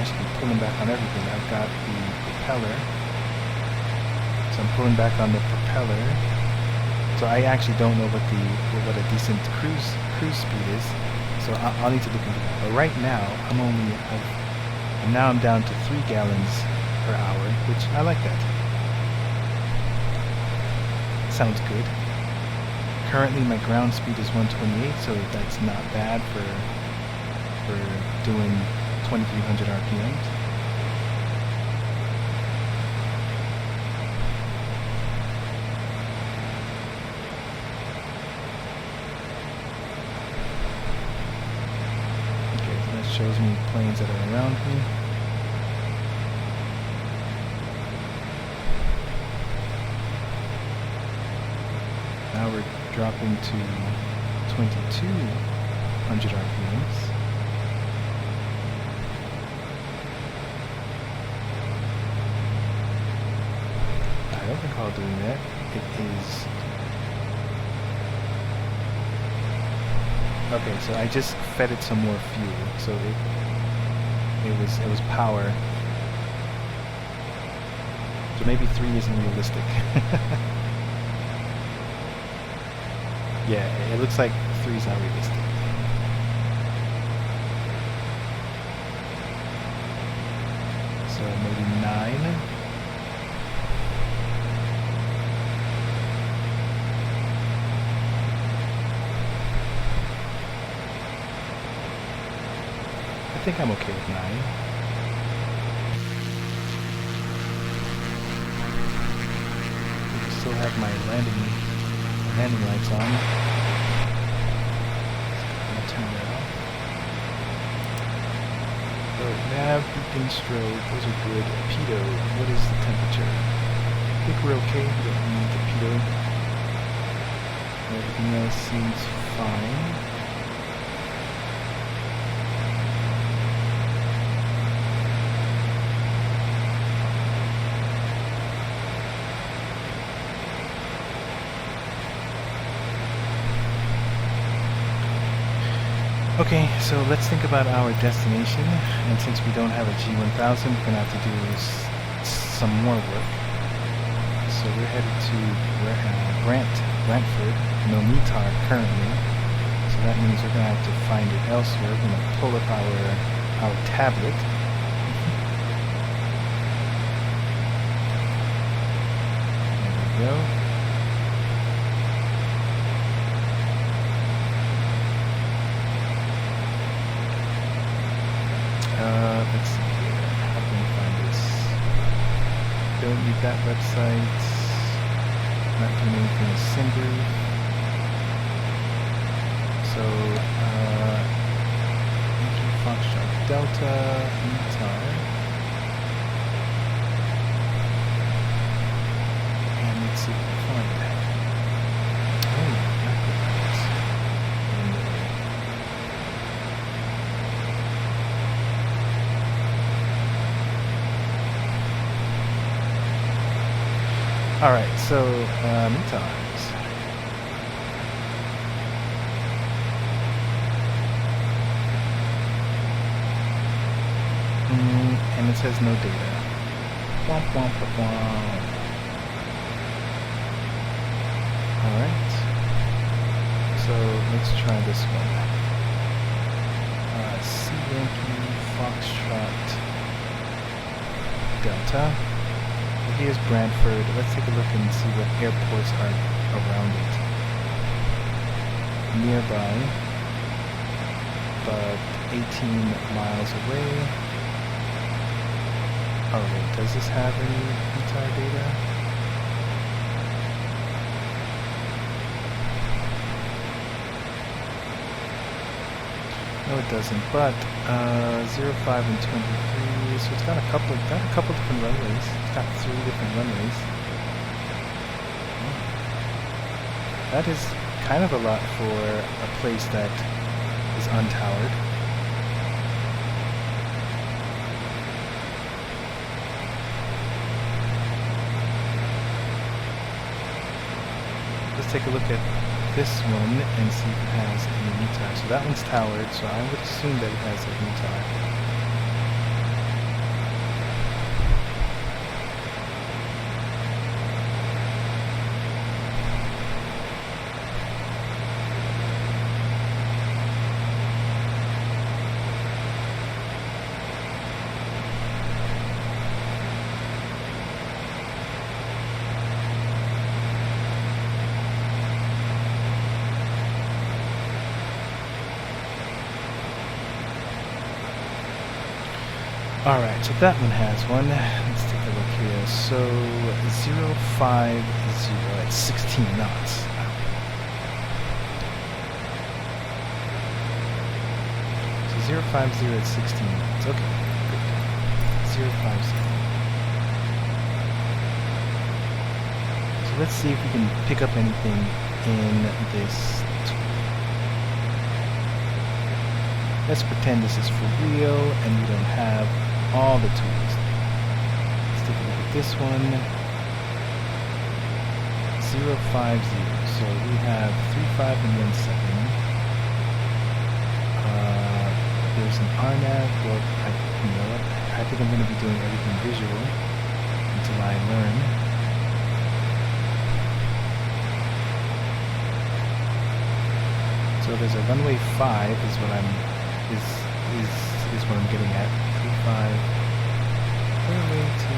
Actually pulling back on everything. I've got the propeller, so I'm pulling back on the propeller. So I actually don't know what a decent cruise speed is. So I'll need to look into that. But right now I'm down to 3 gallons per hour, which I like that. Sounds good. Currently my ground speed is 128, so that's not bad for doing 2,300 RPMs. shows me planes that are around me. Now we're dropping to 2200 RPMs. I don't recall doing that. It is... Okay, so I just fed it some more fuel, so it was power. So maybe 3 isn't realistic. Yeah, it looks like 3 is not realistic. So maybe 9. I think I'm okay with 9. I still have my landing lights on. I'll turn that off. So nav, beacon, strobe, those are good. Pitot, what is the temperature? I think we're okay, we don't need the pitot. Everything else seems fine. Okay, so let's think about our destination, and since we don't have a G1000, we're going to have to do some more work. So we're headed to Brantford, no METAR currently, so that means we're going to have to find it elsewhere. We're going to pull up our tablet. There we go. Let's see here. How can we find this? Don't need that website. Not doing anything with SimBrief. So, Foxtrot Delta, METAR. And let's see if we can find that. Oh, Acrobat. Alright, so, METARs. And it says no data. Womp womp womp. Alright. So, let's try this one. C Yankee Foxtrot Delta. Here's Brantford. Let's take a look and see what airports are around it. Nearby, but 18 miles away. Oh wait, does this have any METAR data? No, it doesn't. But 05 and 23. So it's got a couple different runways. It's got 3 different runways. Oh. That is kind of a lot for a place that is untowered. Let's take a look at this one and see if it has any METAR. So that one's towered, so I would assume that it has a METAR. Alright, so that one has one. Let's take a look here. So 050 at 16 knots. So 050 at 16 minutes. Okay, good. 050. So let's see if we can pick up anything in this tool. Let's pretend this is for real and we don't have all the tools. Let's take a look at this one. 050. So we have 35 and 17. There's an RNAV. Well, you know what? I think I'm going to be doing everything visual until I learn. So there's a runway 5 is what I'm is what I'm getting at. 35. Runway to.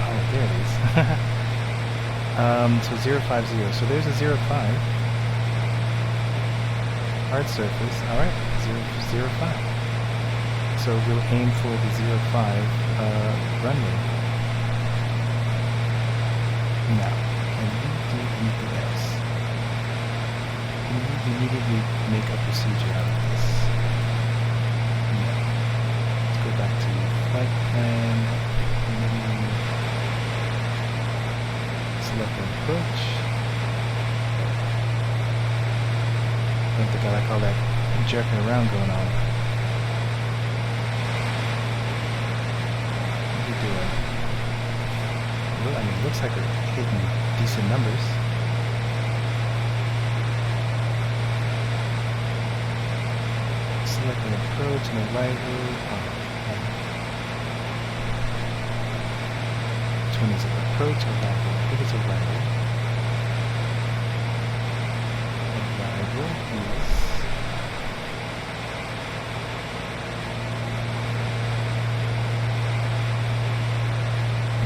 Oh, there it is. So 050. So there's a 05. Hard surface. All right. 005. So we'll aim for the 05 runway. Now, can we do anything else? Can we immediately make a procedure out of this? No. Let's go back to flight plan. Select an approach. I don't think I like all that jerking around going on. What are we doing? Well, I mean, it looks like we're hitting decent numbers. Select an approach and arrival. Which one is it? Approach or arrival? I think it's arrival. Arrival is...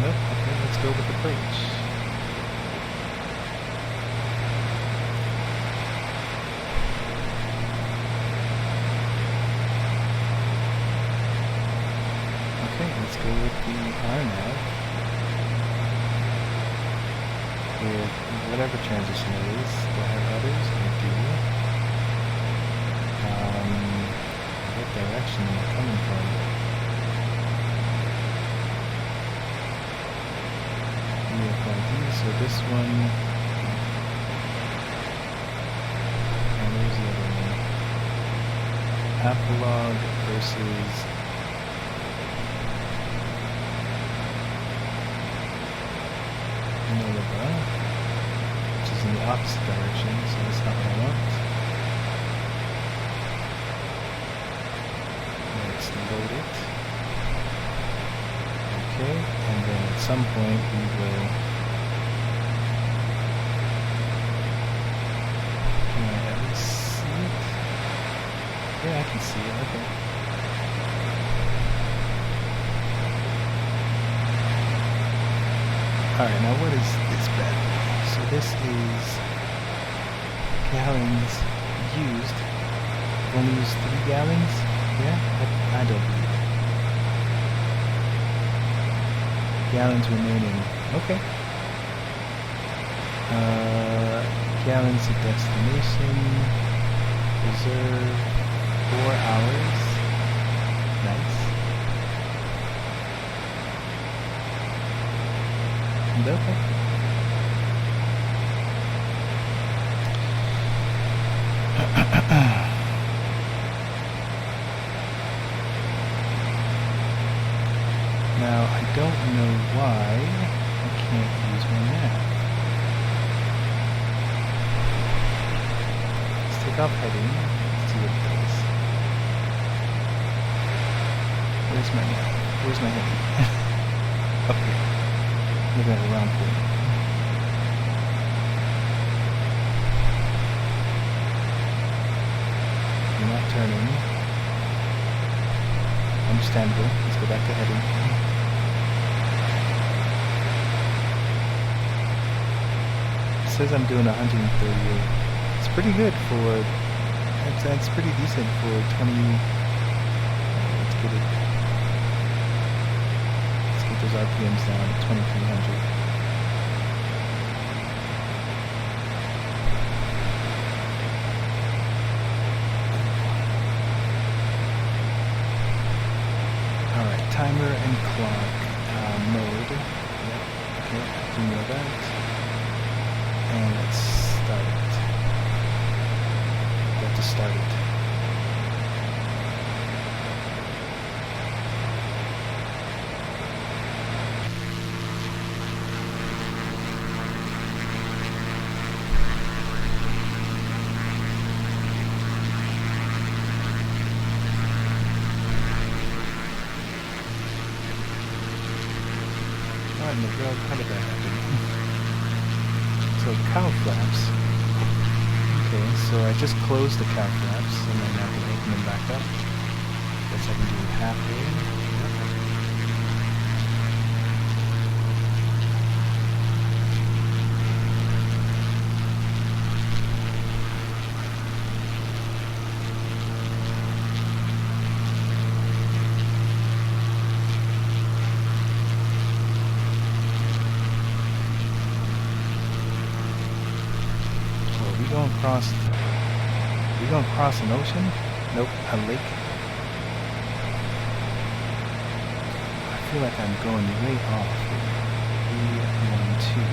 Nope, okay, let's go with approach. Okay, let's go with the RNAV. With whatever transition it is. Do I have others? I do. What direction am I coming from? So this one, and where's the other one? Apolog versus Nova, which is in the opposite direction, so that's not what I want. Let's load it. Okay, and then at some point we will... Yeah, I can see it, okay. Alright, now what is this bad boy? So this is gallons used. I've only used 3 gallons? Yeah? I don't believe it. Gallons remaining. Okay. Gallons of destination. Reserve. 4 hours. Nice. And okay. Now, I don't know why I can't use my map. Let's take off heading. Let's see what it does. Where's my map? Where's my heading? Up here. Looking at the wrong thing. You're not turning. Understandable. Let's go back to heading. It says I'm doing 138. It's pretty good for... That's pretty decent for 20... let's get it... Let's get those RPMs down to 2300. clock mode. Yep, okay, I do know that. And let's start it. Got to start it. What in the world? How did that happen? So cow flaps. Okay, so I just closed the cow flaps and then I can open them back up. Guess I can do it halfway. Yep. We gonna cross an ocean? Nope, a lake. I feel like I'm going way off here. 312.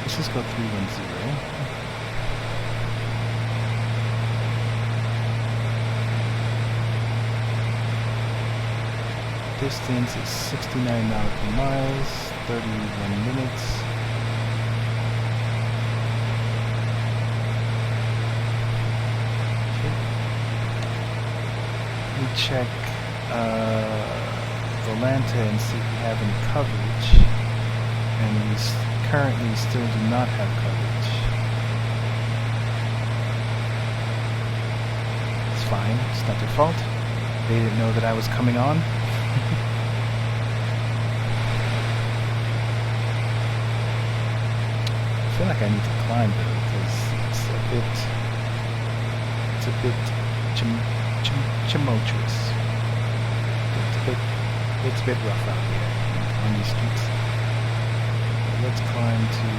Let's just go 310. Distance is 69 nautical miles, 31 minutes. Okay. Let me check Volanta and see if we have any coverage. And we currently still do not have coverage. It's fine, it's not their fault. They didn't know that I was coming on. I feel like I need to climb though, because it's a bit tumultuous. It's a bit rough out here on these streets. But let's climb to,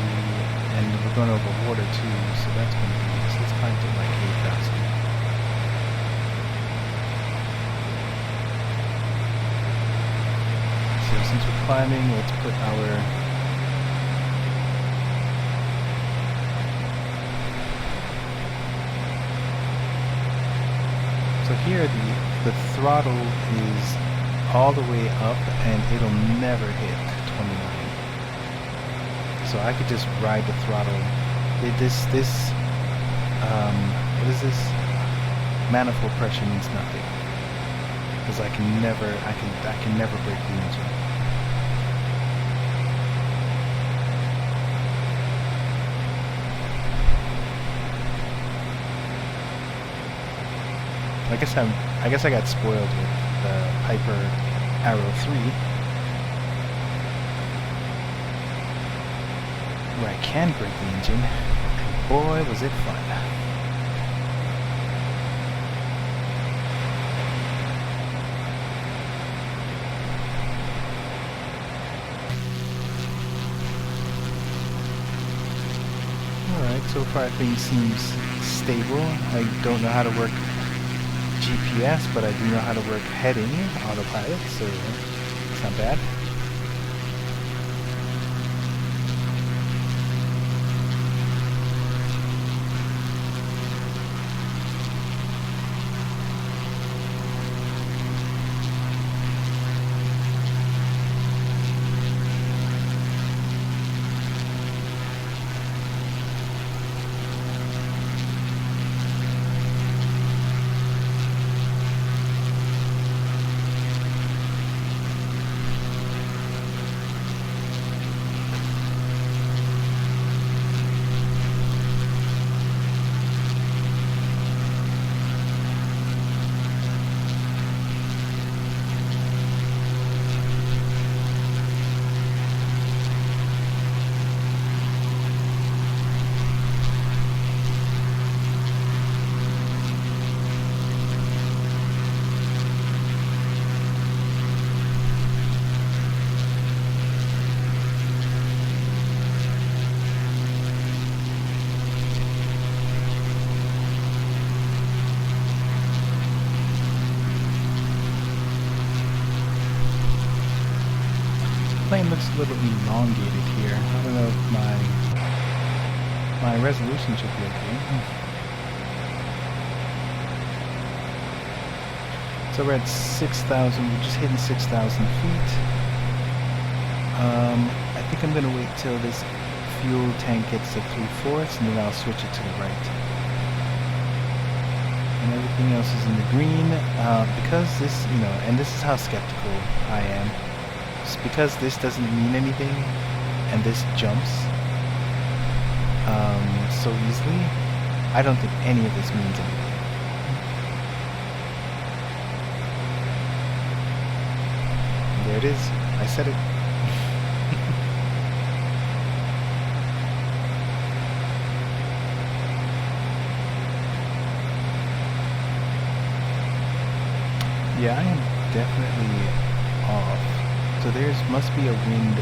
and we're going over water too, so that's going to be, so let's climb to like 8,000. So since we're climbing, let's put our so here the throttle is all the way up and it'll never hit 29. So I could just ride the throttle. What is this? Manifold pressure means nothing. Because I can never break the engine. I guess I got spoiled with the Piper Arrow 3, where I can break the engine. Boy, was it fun. Alright, so far everything seems stable. I don't know how to work GPS, but I do know how to work heading autopilot, so it's not bad. plane looks a little elongated here. I don't know if my resolution should be okay. So we're at 6,000. We're just hitting 6,000 feet. I think I'm gonna wait till this fuel tank gets to 3/4, and then I'll switch it to the right. And everything else is in the green, because this, you know, and this is how skeptical I am. Just because this doesn't mean anything, and this jumps so easily, I don't think any of this means anything. And there it is. I said it. Yeah, I am definitely off. So must be a wind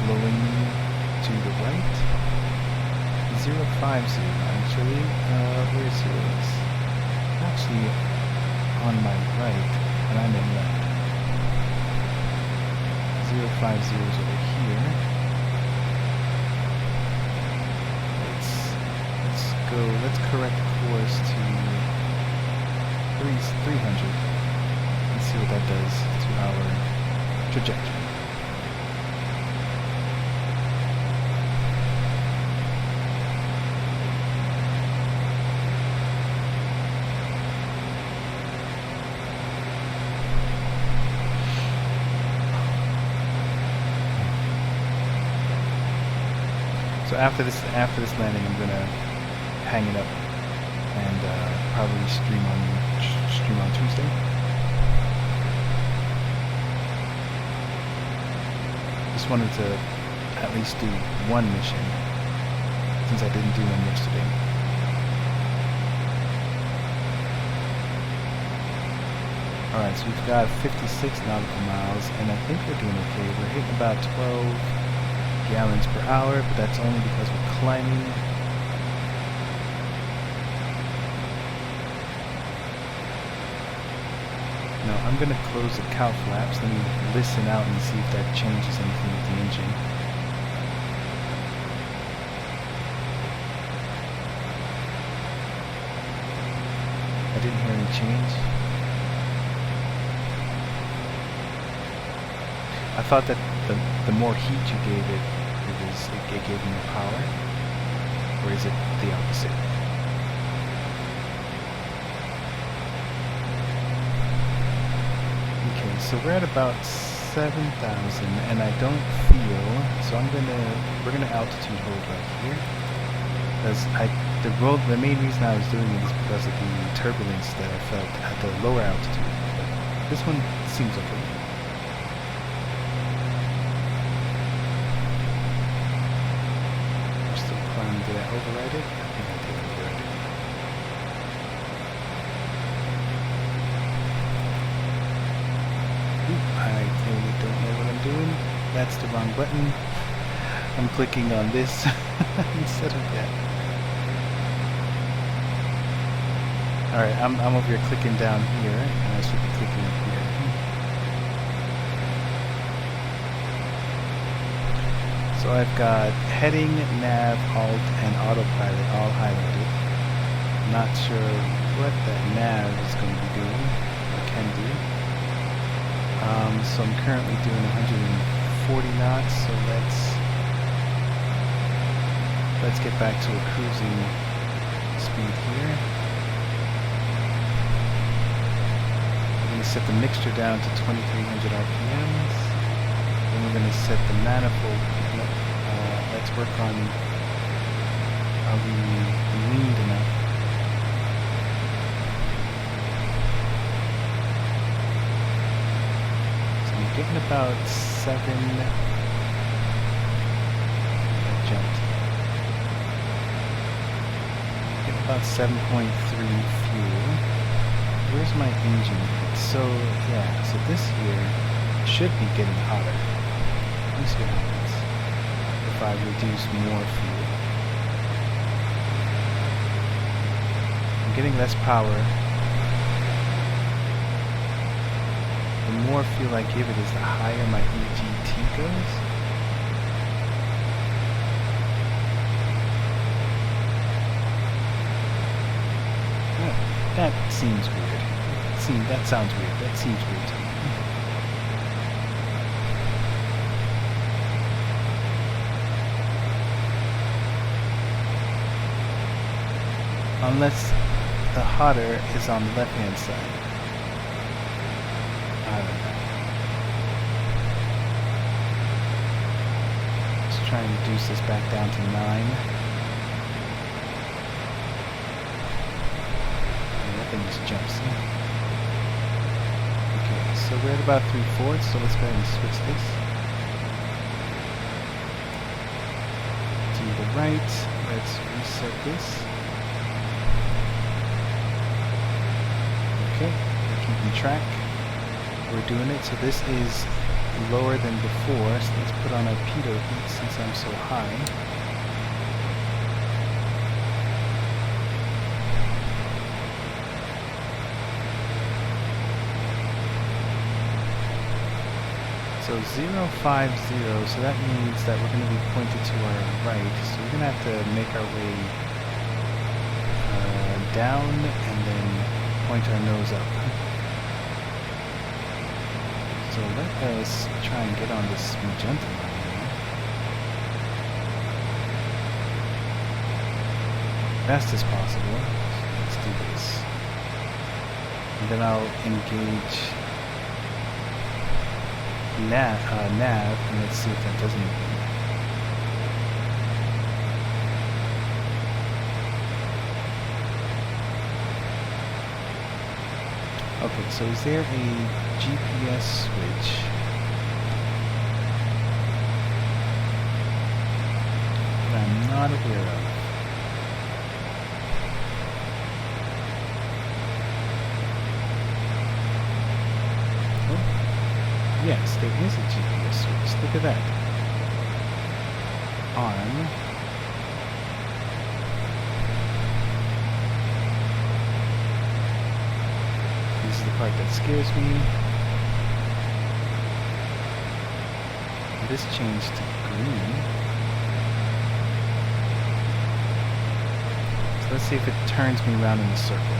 blowing to the right. 050 actually. Where's 0 is? Actually on my right, and I'm in left. 050 is over here. Let's correct course to 300. See what that does to our trajectory. So after this landing, I'm gonna hang it up and probably stream on Tuesday. Just wanted to at least do one mission since I didn't do one yesterday. Alright, so we've got 56 nautical miles, and I think we're doing okay. We're hitting about 12 gallons per hour, but that's only because we're climbing. Now I'm going to close the cow flaps. Let me listen out and see if that changes anything with the engine. I didn't hear any change. I thought that the more heat you gave it, it gave you more power. Or is it the opposite? Okay, so we're at about 7,000, and I don't feel, so we're gonna altitude hold right here, because the main reason I was doing it is because of the turbulence that I felt at the lower altitude. But this one seems okay. We're still climbing. Did I override it? I think I did override it. I really don't know what I'm doing. That's the wrong button. I'm clicking on this instead of that. Alright, I'm over here clicking down here, and I should be clicking up here. So I've got heading, nav, alt, and autopilot all highlighted. Not sure what that nav is going to be doing, or can do. So I'm currently doing 140 knots, so let's get back to a cruising speed here. We're going to set the mixture down to 2300 RPMs. Then we're going to set the manifold. Let's work on, are we leaned enough? Getting about 7. I jumped. Getting about 7.3 fuel. Where's my engine? So yeah, so this here should be getting hotter. Let's see what happens if I reduce more fuel. I'm getting less power. The more fuel I give it is the higher my EGT goes. seems weird. That sounds weird. That seems weird to me. Unless the hotter is on the left-hand side. I don't know. Let's try and reduce this back down to 9. Thing just jumps in. Okay, so we're at about 3/4, so let's go ahead and switch this to the right. Let's reset this. Okay, we're keeping track. We're doing it. So this is lower than before, so let's put on our pitot heat since I'm so high. So 050, so that means that we're going to be pointed to our right. So we're going to have to make our way down and then point our nose up. So let us try and get on this magenta line here. Fast as possible. So let's do this. And then I'll engage nav, and let's see if that does anything. Okay, so is there a GPS switch? That I'm not aware of. Yes, there is a GPS switch. Look at that. Arm. This is the part that scares me. This changed to green. So let's see if it turns me around in a circle.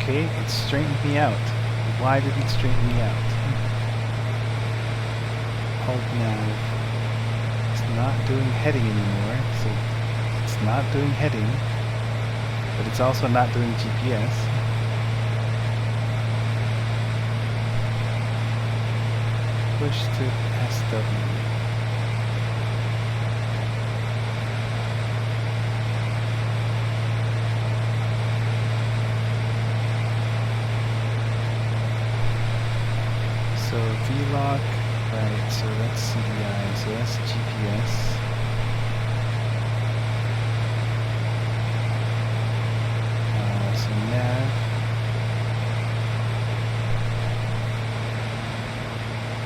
Okay, it straightened me out. Why did it straighten me out? Hold nav. It's not doing heading anymore, so it's not doing heading, but it's also not doing GPS. Push to SW. So V-lock, right, so that's CDI, so that's GPS. So nav.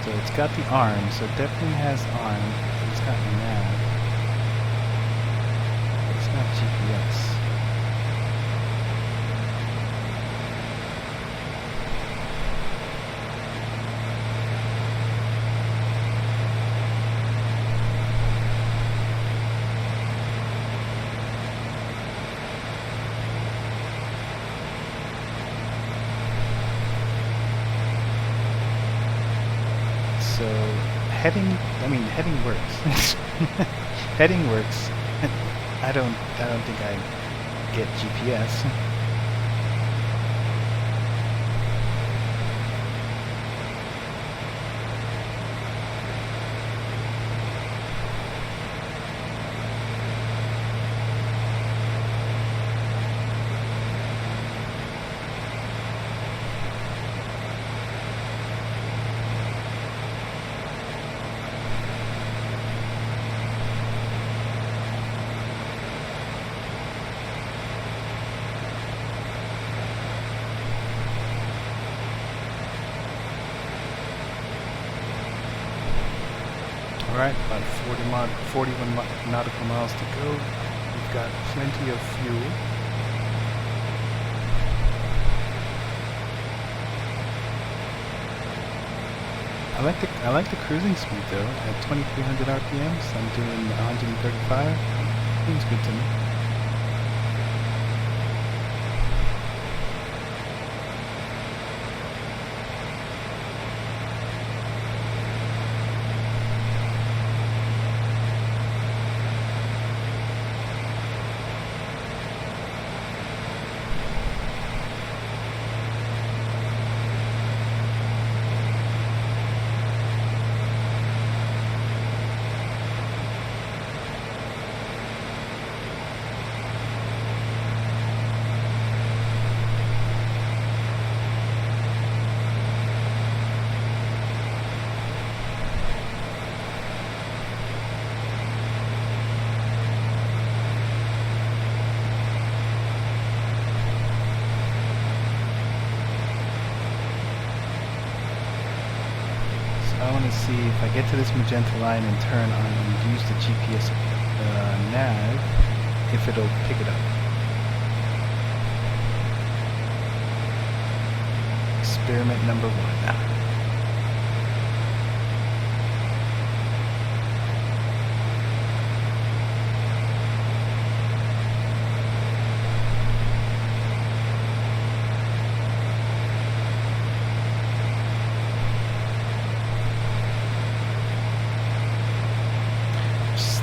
So it's got the arm, so it definitely has arm. It's got nav. But it's not GPS. So heading works. Heading works. I don't think I get GPS. Alright, about 41 nautical miles to go. We've got plenty of fuel. I like the I like the cruising speed though. At 2300 RPMs, I'm doing 135. Seems good to me. I want to see if I get to this magenta line and turn on and use the GPS nav, if it'll pick it up. Experiment number 1.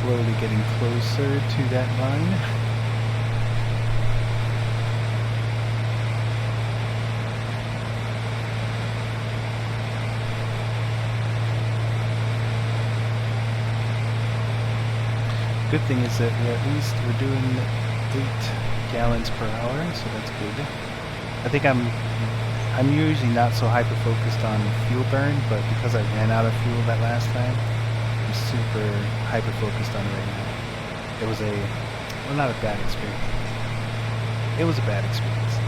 Slowly getting closer to that line. Good thing is that we're doing 8 gallons per hour, so that's good. I think I'm usually not so hyper focused on fuel burn, but because I ran out of fuel that last time, I'm super hyper focused on it right now. It was well, not a bad experience. It was a bad experience.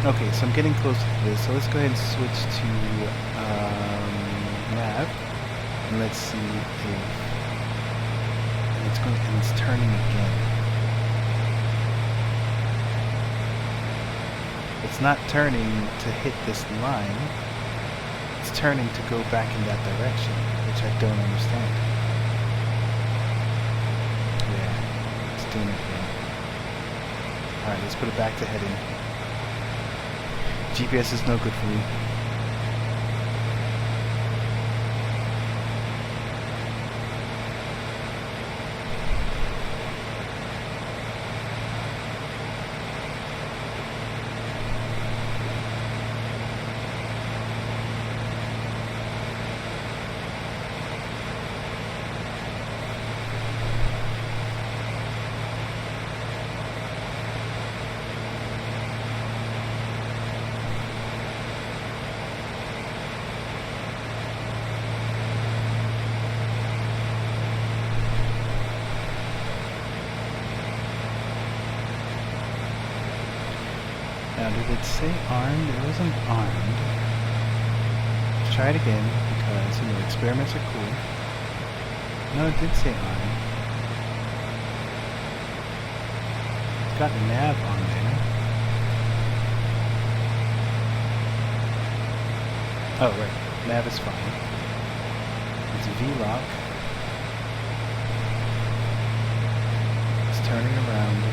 Okay, so I'm getting close to this, so let's go ahead and switch to nav, and let's see if it's turning again. It's not turning to hit this line. It's turning to go back in that direction, which I don't understand. Yeah, it's doing it again. Alright, let's put it back to heading. GPS is no good for me. Now, did it say armed? It wasn't armed. Let's try it again, because, you know, experiments are cool. No, it did say armed. It's got nav on there. Oh, right. Nav is fine. It's V-lock. It's turning around.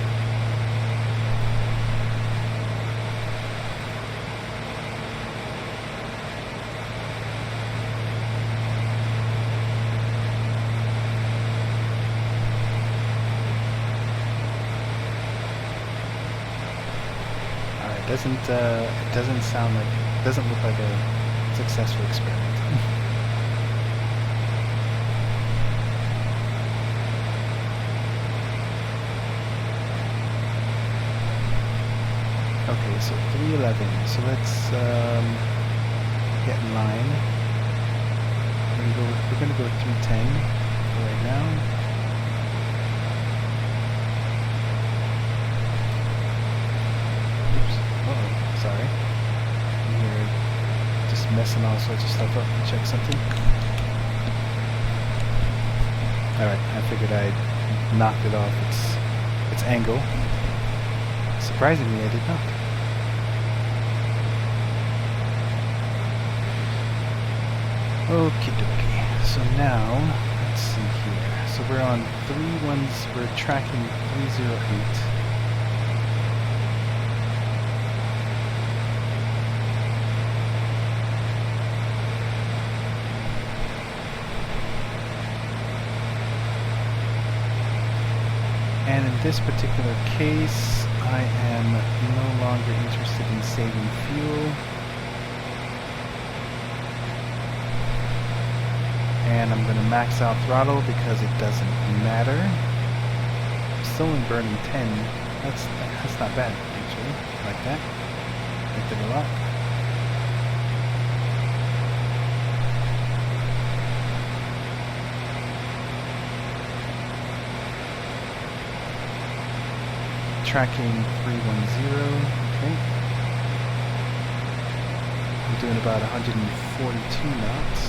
It doesn't sound like, it doesn't look like a successful experiment. Okay, so 311, so let's get in line. We're gonna go 310 right now. Sorry. I'm here just messing all sorts of stuff up. Check something. Alright, I figured I'd knocked it off its angle. Surprisingly, I did not. Okie dokie. So now, let's see here. So we're on we're tracking 308. And in this particular case, I am no longer interested in saving fuel. And I'm going to max out throttle because it doesn't matter. Still in burning 10. That's not bad, actually. Like that. Liked it a lot. Tracking 310. Okay. I'm doing about 142 knots.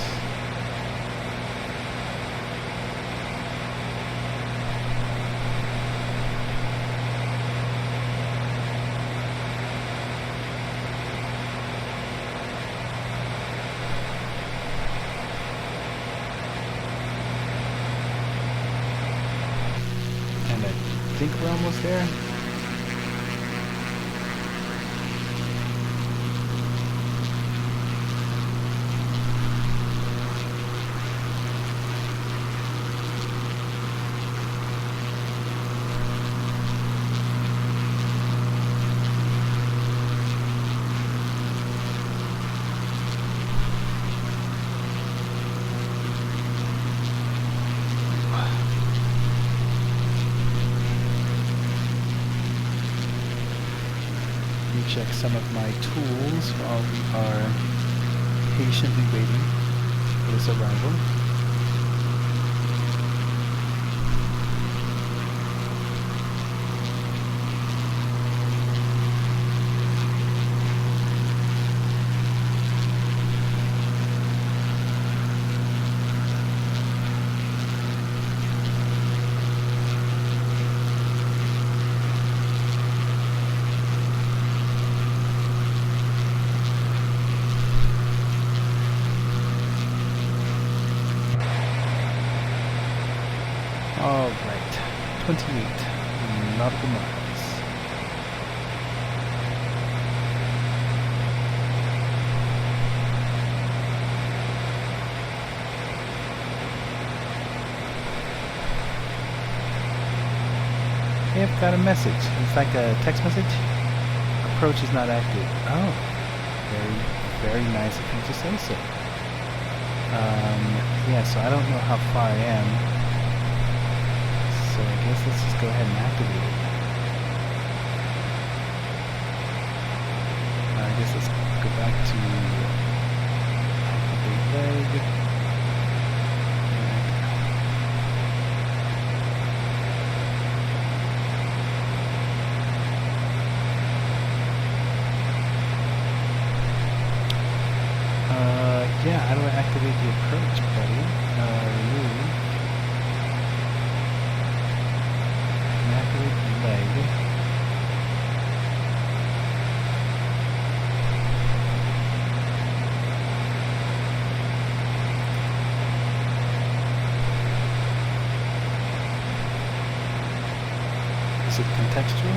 I think we're almost there. Check some of my tools while we are patiently waiting for his arrival. All right, 28 nautical miles. Hey, I've got a message. It's like a text message. Approach is not active. Oh, very nice of you to say so. Yeah, so I don't know how far I am. So I guess let's just go ahead and activate it. I guess let's go back to activate leg. Yeah, how do I activate the approach, buddy? Remove. Activate the leg. Is it contextual?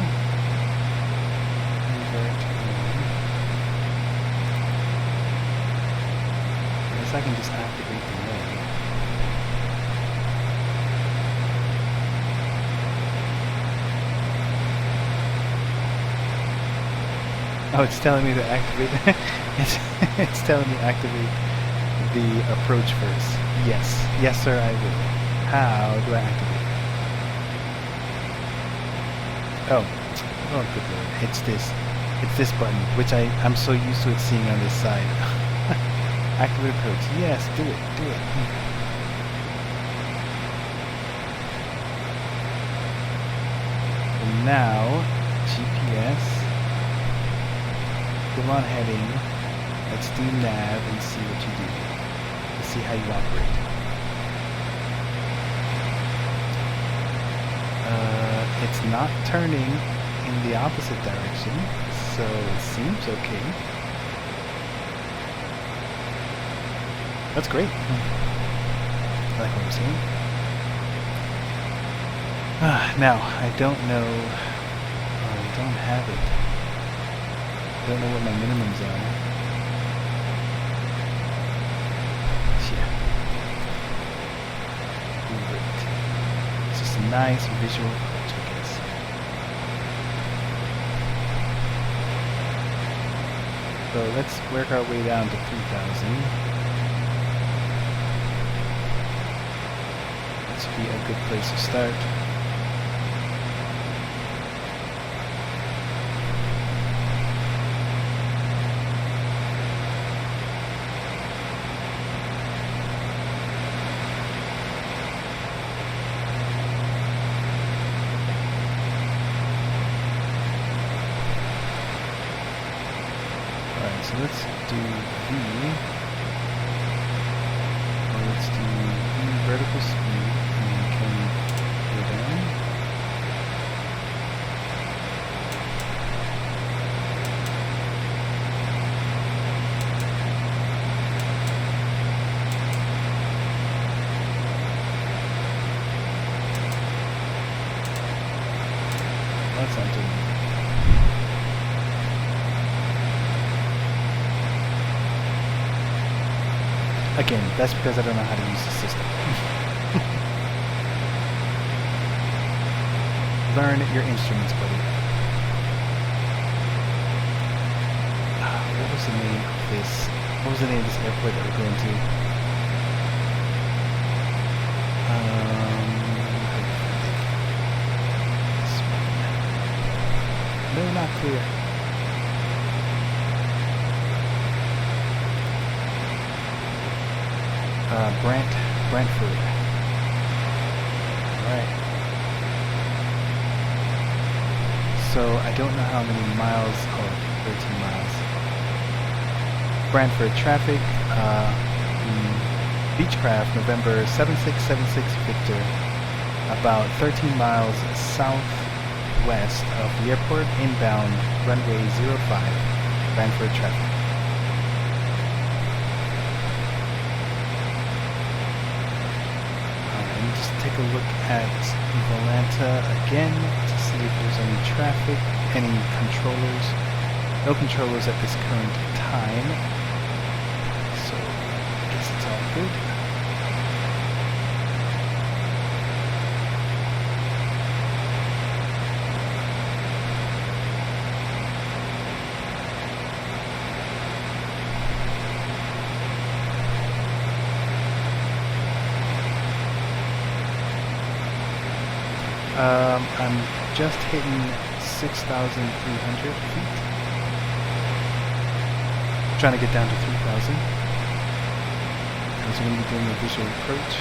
Invert. I guess I can just activate the leg. Oh, it's telling me to activate. it's telling me to activate the approach first. Yes, sir, I will. How do I activate? Oh, good lord! It's this button, which I'm so used to it seeing on this side. Activate approach. Yes, do it. And now, GPS. Come on, heading. Let's do nav and see what you do. Let's see how you operate. It's not turning in the opposite direction, so it seems okay. That's great. I like what I'm seeing. Now, I don't know. I don't have it. I don't know what my minimums are. Yeah. Great. It's just a nice visual approach, I guess. So let's work our way down to 3,000. This would be a good place to start. So let's do V, or let's do V vertical speed, and then can we go down? That's not doing it. Again, that's because I don't know how to use the system. Learn your instruments, buddy. What was the name of this? What was the name of this airport that we're going to? This one. No, not clear. Brantford. Alright. So I don't know how many miles, 13 miles. Brantford traffic, Beechcraft, November 7676 Victor, about 13 miles southwest of the airport, inbound, runway 05, Brantford traffic. Take a look at Volanta again to see if there's any traffic, any controllers. No controllers at this current time, so I guess it's all good. I'm just hitting 6,300 feet. Trying to get down to 3,000. Because we're going to be doing a visual approach.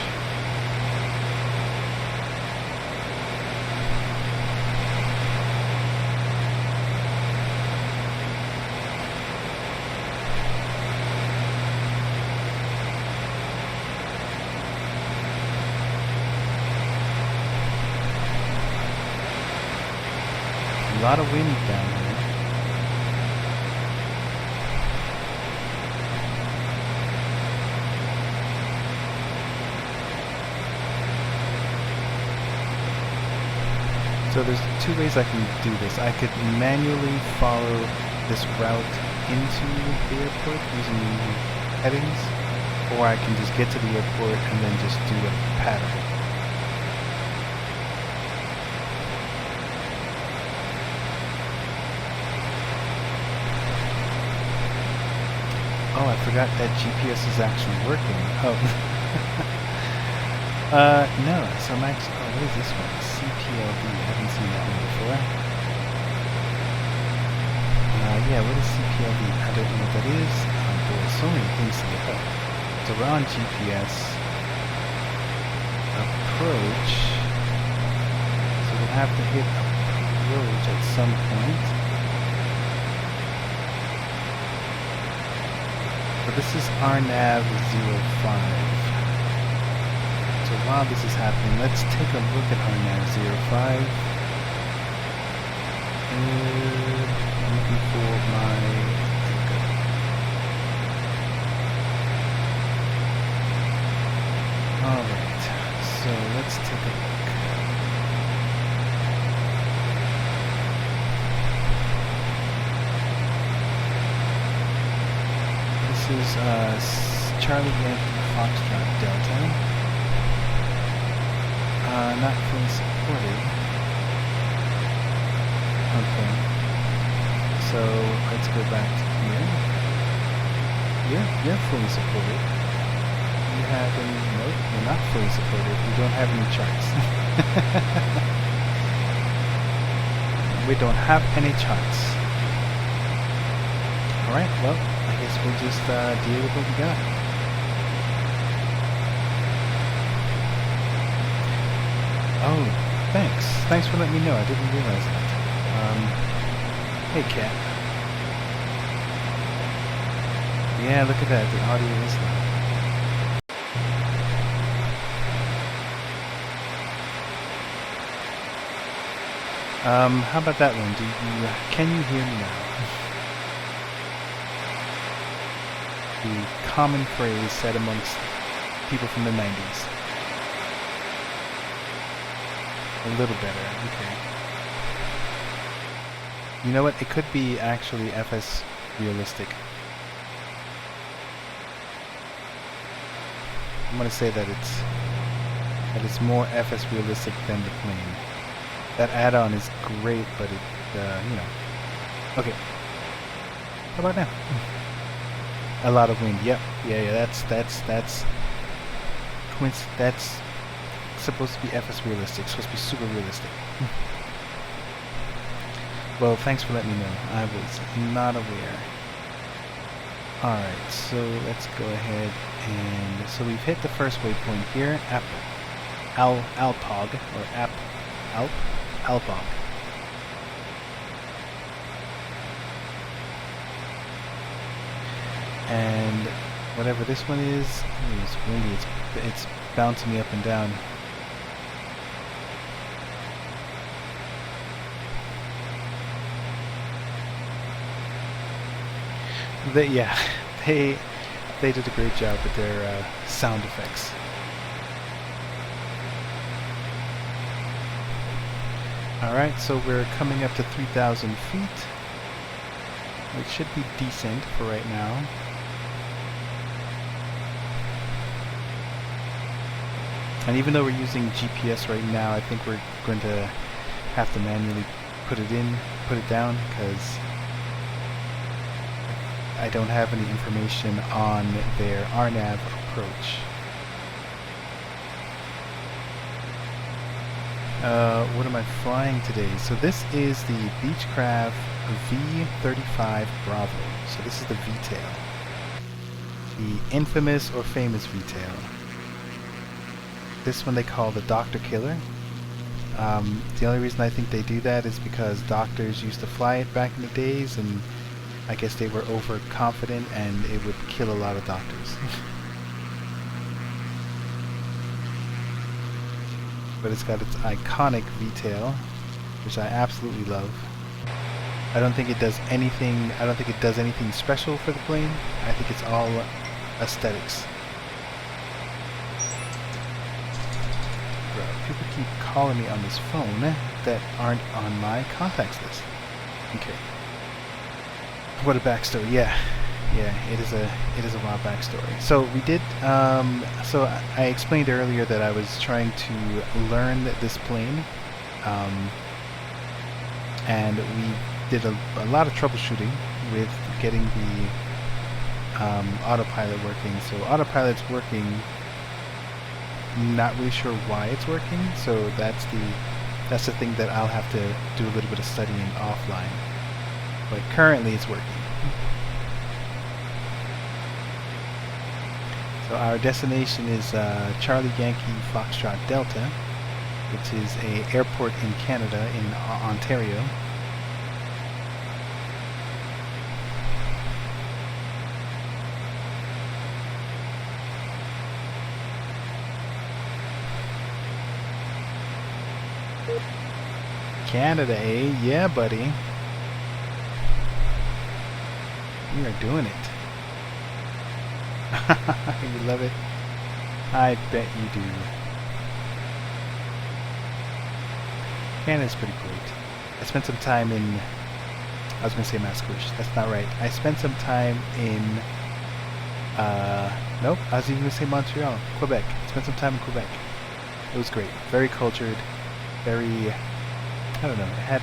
A lot of wind down here. So there's two ways I can do this. I could manually follow this route into the airport using headings, or I can just get to the airport and then just do a pattern. Oh, I forgot that GPS is actually working. Oh. No, so I'm actually, what is this one? CPLD, I haven't seen that one before. Yeah, what is CPLD? I don't know what that is. Oh boy, so many things to look up. So we're on GPS. Approach. So we'll have to hit approach at some point. So this is RNAV 05. So while this is happening, let's take a look at RNAV 05. I'm looking for my... let's take a look. This is Charlie Yankee Foxtrot Delta. Not fully supported. Okay. So let's go back to here. You're fully supported. You have any? Nope, you're not fully supported. We don't have any charts. We don't have any charts. Alright, well, I guess we'll just deal with what we got. Oh, thanks. Thanks for letting me know. I didn't realize that. Hey, Cat. Yeah, look at that. The audio is loud. How about that one? Can you hear me now? The common phrase said amongst people from the 90s. A little better, okay. You know what? It could be actually FS realistic. I'm gonna say that it's more FS realistic than the plane. That add-on is great, but it, you know. Okay. How about now? A lot of wind. Yep. Yeah. That's supposed to be FS realistic. It's supposed to be super realistic. Well, thanks for letting me know. I was not aware. Alright, so let's go ahead and... So we've hit the first waypoint here, Alpog, or Alpog. And whatever this one is, it's windy, it's bouncing me up and down. They did a great job with their sound effects. Alright, so we're coming up to 3,000 feet, which should be decent for right now. And even though we're using GPS right now, I think we're going to have to manually put it down, because I don't have any information on their RNAV approach. What am I flying today? So this is the Beechcraft V35 Bravo. So this is the V-tail. The infamous or famous V-tail. This one they call the Doctor Killer. The only reason I think they do that is because doctors used to fly it back in the days, and I guess they were overconfident and it would kill a lot of doctors. But it's got its iconic V-tail, which I absolutely love. I don't think it does anything special for the plane. I think it's all aesthetics. Bro, people keep calling me on this phone that aren't on my contacts list. Okay. What a backstory. Yeah, it is a wild backstory. So we did, so I explained earlier that I was trying to learn this plane, and we did a lot of troubleshooting with getting the autopilot working. So autopilot's working, not really sure why it's working, so that's the thing that I'll have to do a little bit of studying offline. But currently it's working. So our destination is Charlie Yankee Foxtrot Delta, which is an airport in Canada, in Ontario. Canada, eh? Yeah, buddy. We are doing it. You love it? I bet you do. Canada's pretty great. I spent some time in, I was going to say Mascouche, that's not right. I spent some time in, nope, I was even going to say Montreal, Quebec. I spent some time in Quebec. It was great. Very cultured, very, I don't know, it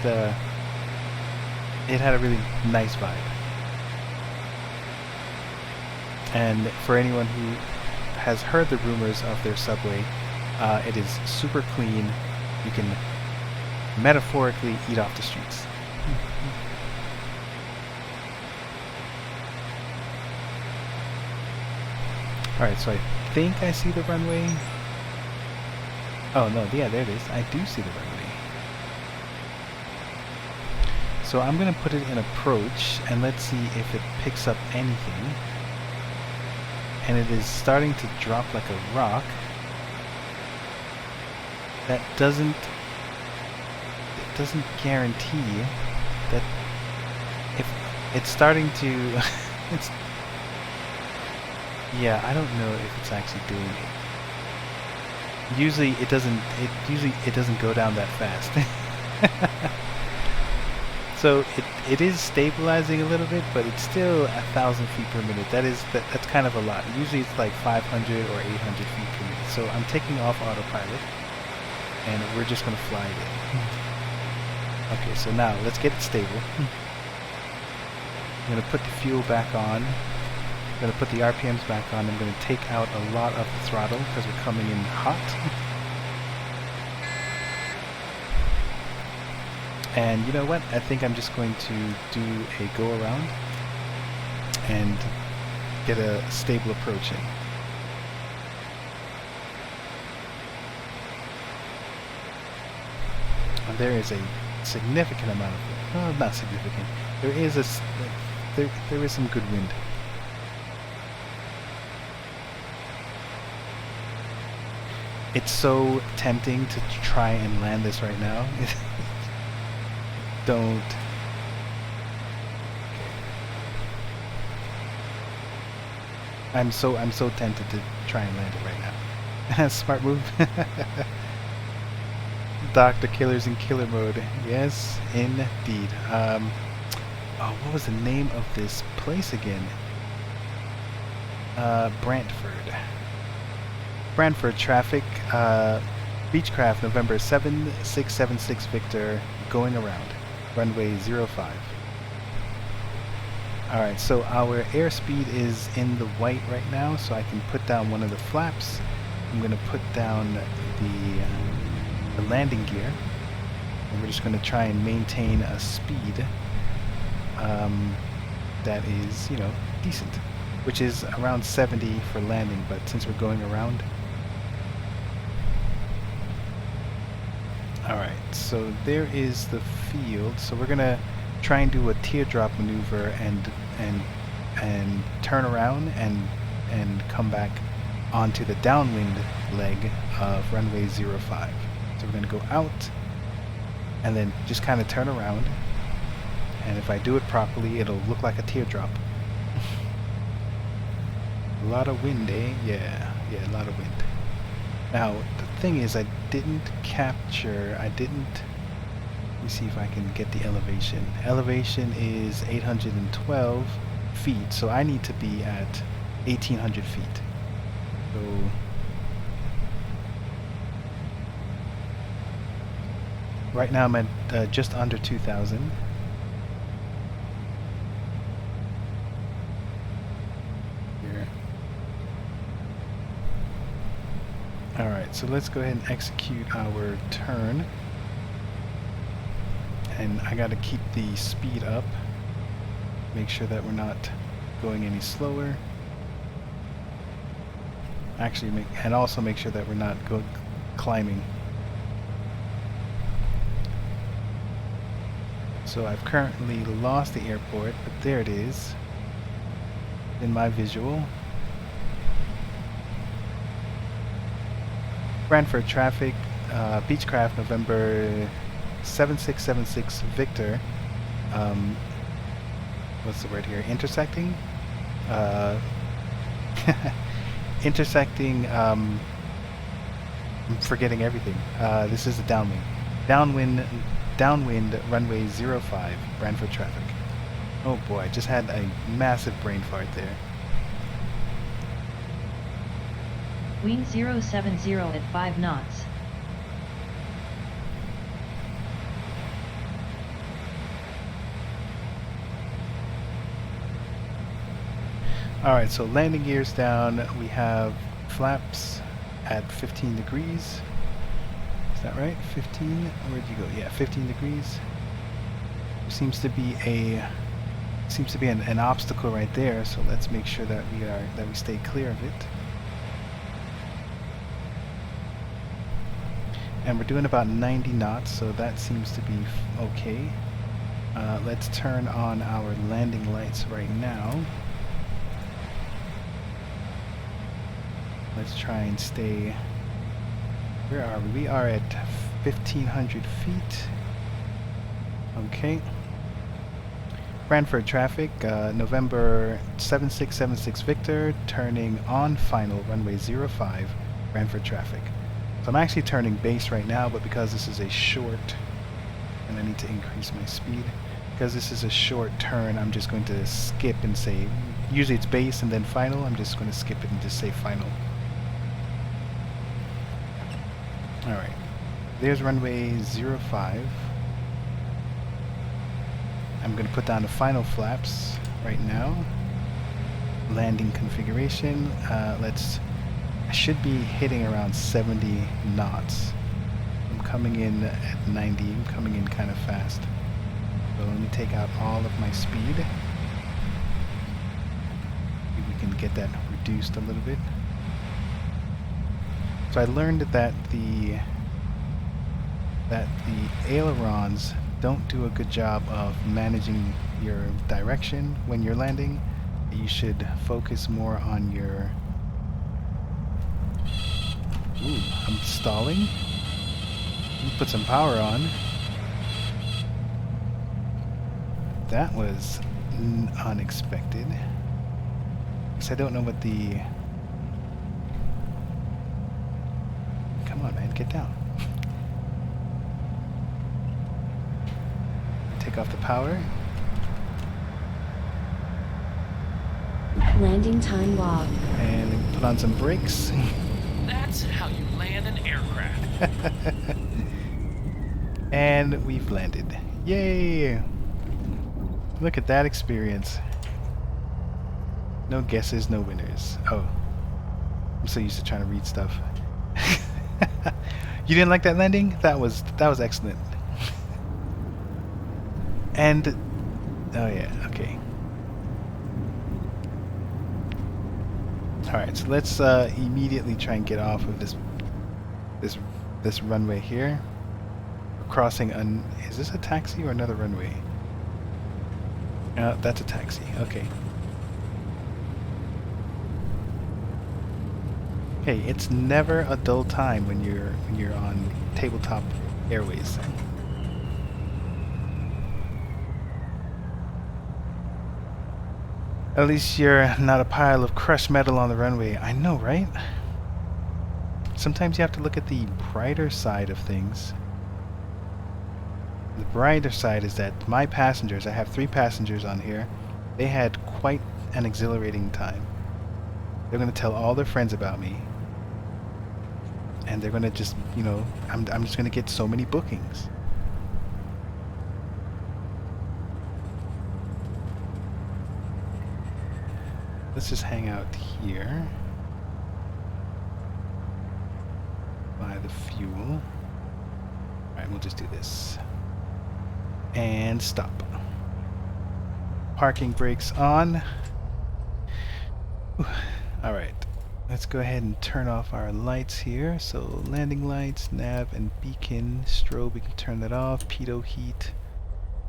had a really nice vibe. And for anyone who has heard the rumors of their subway, it is super clean. You can metaphorically eat off the streets. Alright, so I think I see the runway. Oh no, yeah, there it is. I do see the runway. So I'm going to put it in approach and let's see if it picks up anything. And it is starting to drop like a rock. That doesn't guarantee that if it's starting to it's, yeah, I don't know if it's actually doing it. Usually it doesn't go down that fast. So it is stabilizing a little bit, but it's still 1,000 feet per minute. That's kind of a lot. Usually it's like 500 or 800 feet per minute. So I'm taking off autopilot, and we're just gonna fly it in. Okay, so now let's get it stable. I'm gonna put the fuel back on. I'm gonna put the RPMs back on. I'm gonna take out a lot of the throttle because we're coming in hot. And you know what? I think I'm just going to do a go around and get a stable approach in. And there is a significant amount of wind. Well, not significant. There is there is some good wind. It's so tempting to try and land this right now. Don't. I'm so tempted to try and land it right now. Smart move. Dr. Killer's in killer mode. Yes, indeed. Oh, what was the name of this place again? Brantford traffic. Beechcraft November 7676 Victor going around. Runway 05. Alright, so our airspeed is in the white right now, so I can put down one of the flaps. I'm going to put down the landing gear, and we're just going to try and maintain a speed that is, you know, decent, which is around 70 for landing, but since we're going around. Alright, so there is the field. So we're gonna try and do a teardrop maneuver and turn around and come back onto the downwind leg of runway 05. So we're gonna go out and then just kind of turn around, and if I do it properly, it'll look like a teardrop. A lot of wind, eh? Yeah, a lot of wind. Now, the thing is, I didn't capture, let me see if I can get the elevation. Elevation is 812 feet, so I need to be at 1,800 feet. So, right now I'm at just under 2,000. Alright, so let's go ahead and execute our turn. And I gotta keep the speed up. Make sure that we're not going any slower. Actually, also make sure that we're not climbing. So I've currently lost the airport, but there it is in my visual. Brantford traffic, Beechcraft November 7676 Victor. What's the word here? Intersecting? Intersecting, I'm forgetting everything. This is the downwind. Downwind, downwind runway 05, Brantford traffic. Oh boy, I just had a massive brain fart there. Wing 070 at 5 knots. Alright, so landing gears down, we have flaps at 15 degrees. Is that right? 15? Where'd you go? Yeah, 15 degrees. There seems to be an obstacle right there, so let's make sure that we stay clear of it. And we're doing about 90 knots, so that seems to be okay. Let's turn on our landing lights right now. Let's try and stay... Where are we? We are at 1,500 feet. Okay. Brantford traffic, November 7676 Victor, turning on final, runway 05, Brantford traffic. So I'm actually turning base right now, but because this is a short, and I need to increase my speed, because this is a short turn, I'm just going to skip and say, usually it's base and then final, I'm just going to skip it and just say final. Alright, there's runway 05. I'm going to put down the final flaps right now. Landing configuration, I should be hitting around 70 knots. I'm coming in at 90, I'm coming in kind of fast. So let me take out all of my speed. Maybe we can get that reduced a little bit. So I learned that the ailerons don't do a good job of managing your direction when you're landing. You should focus more on your... Ooh, I'm stalling. Let me put some power on. That was unexpected. Because I don't know what the... Come on, man, get down. Take off the power. Landing time log. And put on some brakes. That's how you land an aircraft. And we've landed. Yay! Look at that experience. No guesses, no winners. Oh. I'm so used to trying to read stuff. You didn't like that landing? That was excellent. And oh yeah, okay. Alright, so let's immediately try and get off of this runway here. We're crossing is this a taxi or another runway? That's a taxi, okay. Hey, it's never a dull time when you're on tabletop airways. At least you're not a pile of crushed metal on the runway. I know, right? Sometimes you have to look at the brighter side of things. The brighter side is that my passengers, I have 3 passengers on here, they had quite an exhilarating time. They're going to tell all their friends about me. And they're going to just, you know, I'm just going to get so many bookings. Let's just hang out here. Buy the fuel. Alright, we'll just do this. And stop. Parking brakes on. Alright. Let's go ahead and turn off our lights here. So landing lights, nav, and beacon. Strobe, we can turn that off. Pitot heat.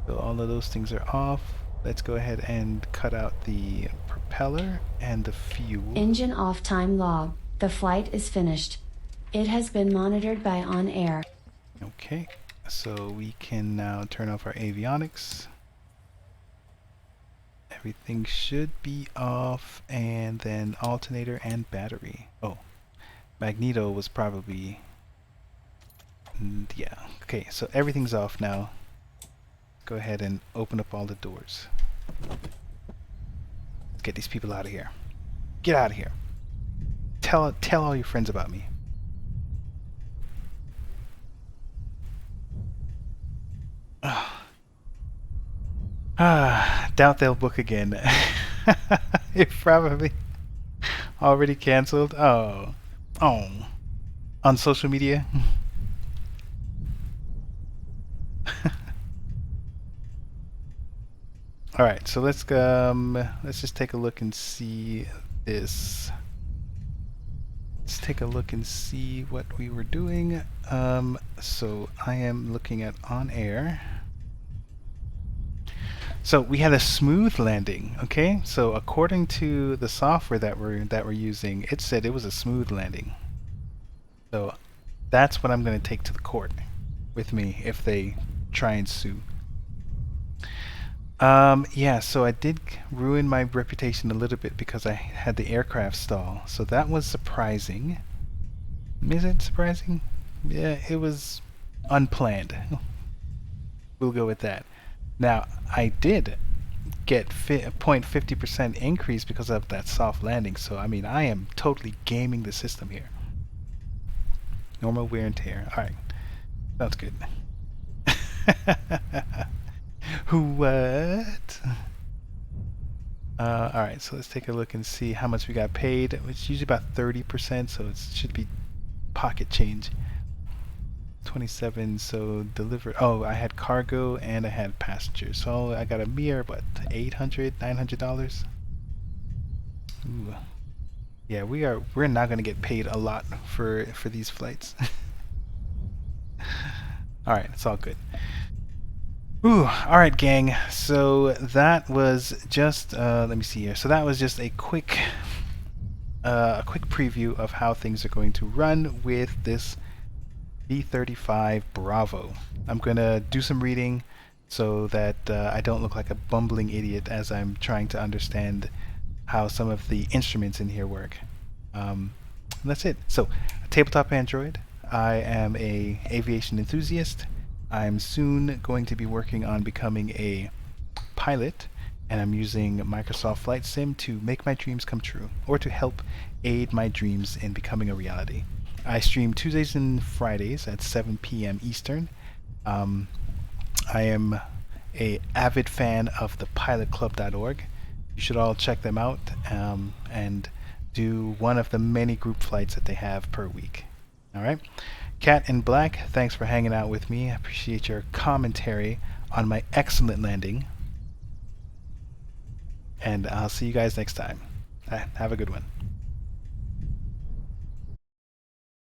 So all of those things are off. Let's go ahead and cut out the propeller and the fuel. Engine off time log. The flight is finished. It has been monitored by OnAir. Okay, so we can now turn off our avionics. Everything should be off, and then alternator and battery. Oh, magneto was probably And yeah, okay, so everything's off now. Go ahead and open up all the doors. Let's get these people out of here. Get out of here. Tell all your friends about me. Doubt they'll book again. It probably already canceled. Oh. On social media. All right, so let's just take a look and see this. Let's take a look and see what we were doing. So I am looking at OnAir. So we had a smooth landing, okay? So according to the software that we're using, it said it was a smooth landing. So that's what I'm going to take to the court with me if they try and sue. Yeah, so I did ruin my reputation a little bit because I had the aircraft stall. So that was surprising. Is it surprising? Yeah, it was unplanned. We'll go with that. Now, I did get 0.50% increase because of that soft landing. So, I mean, I am totally gaming the system here. Normal wear and tear. Alright. Sounds good. What? Alright, so let's take a look and see how much we got paid. It's usually about 30%, so it should be pocket change. 27, so delivered. Oh, I had cargo and I had passengers. So I got a mere, what, $800, $900? Ooh. Yeah, we're not going to get paid a lot for these flights. Alright, it's all good. Ooh, alright gang, so that was just, let me see here. So that was just a quick preview of how things are going to run with this V35 Bravo. I'm going to do some reading so that I don't look like a bumbling idiot as I'm trying to understand how some of the instruments in here work. That's it. So, tabletop Android. I am a aviation enthusiast. I'm soon going to be working on becoming a pilot, and I'm using Microsoft Flight Sim to make my dreams come true, or to help aid my dreams in becoming a reality. I stream Tuesdays and Fridays at 7 p.m. Eastern. I am a avid fan of the pilotclub.org. You should all check them out and do one of the many group flights that they have per week. Alright? Cat in Black, thanks for hanging out with me. I appreciate your commentary on my excellent landing. And I'll see you guys next time. Have a good one.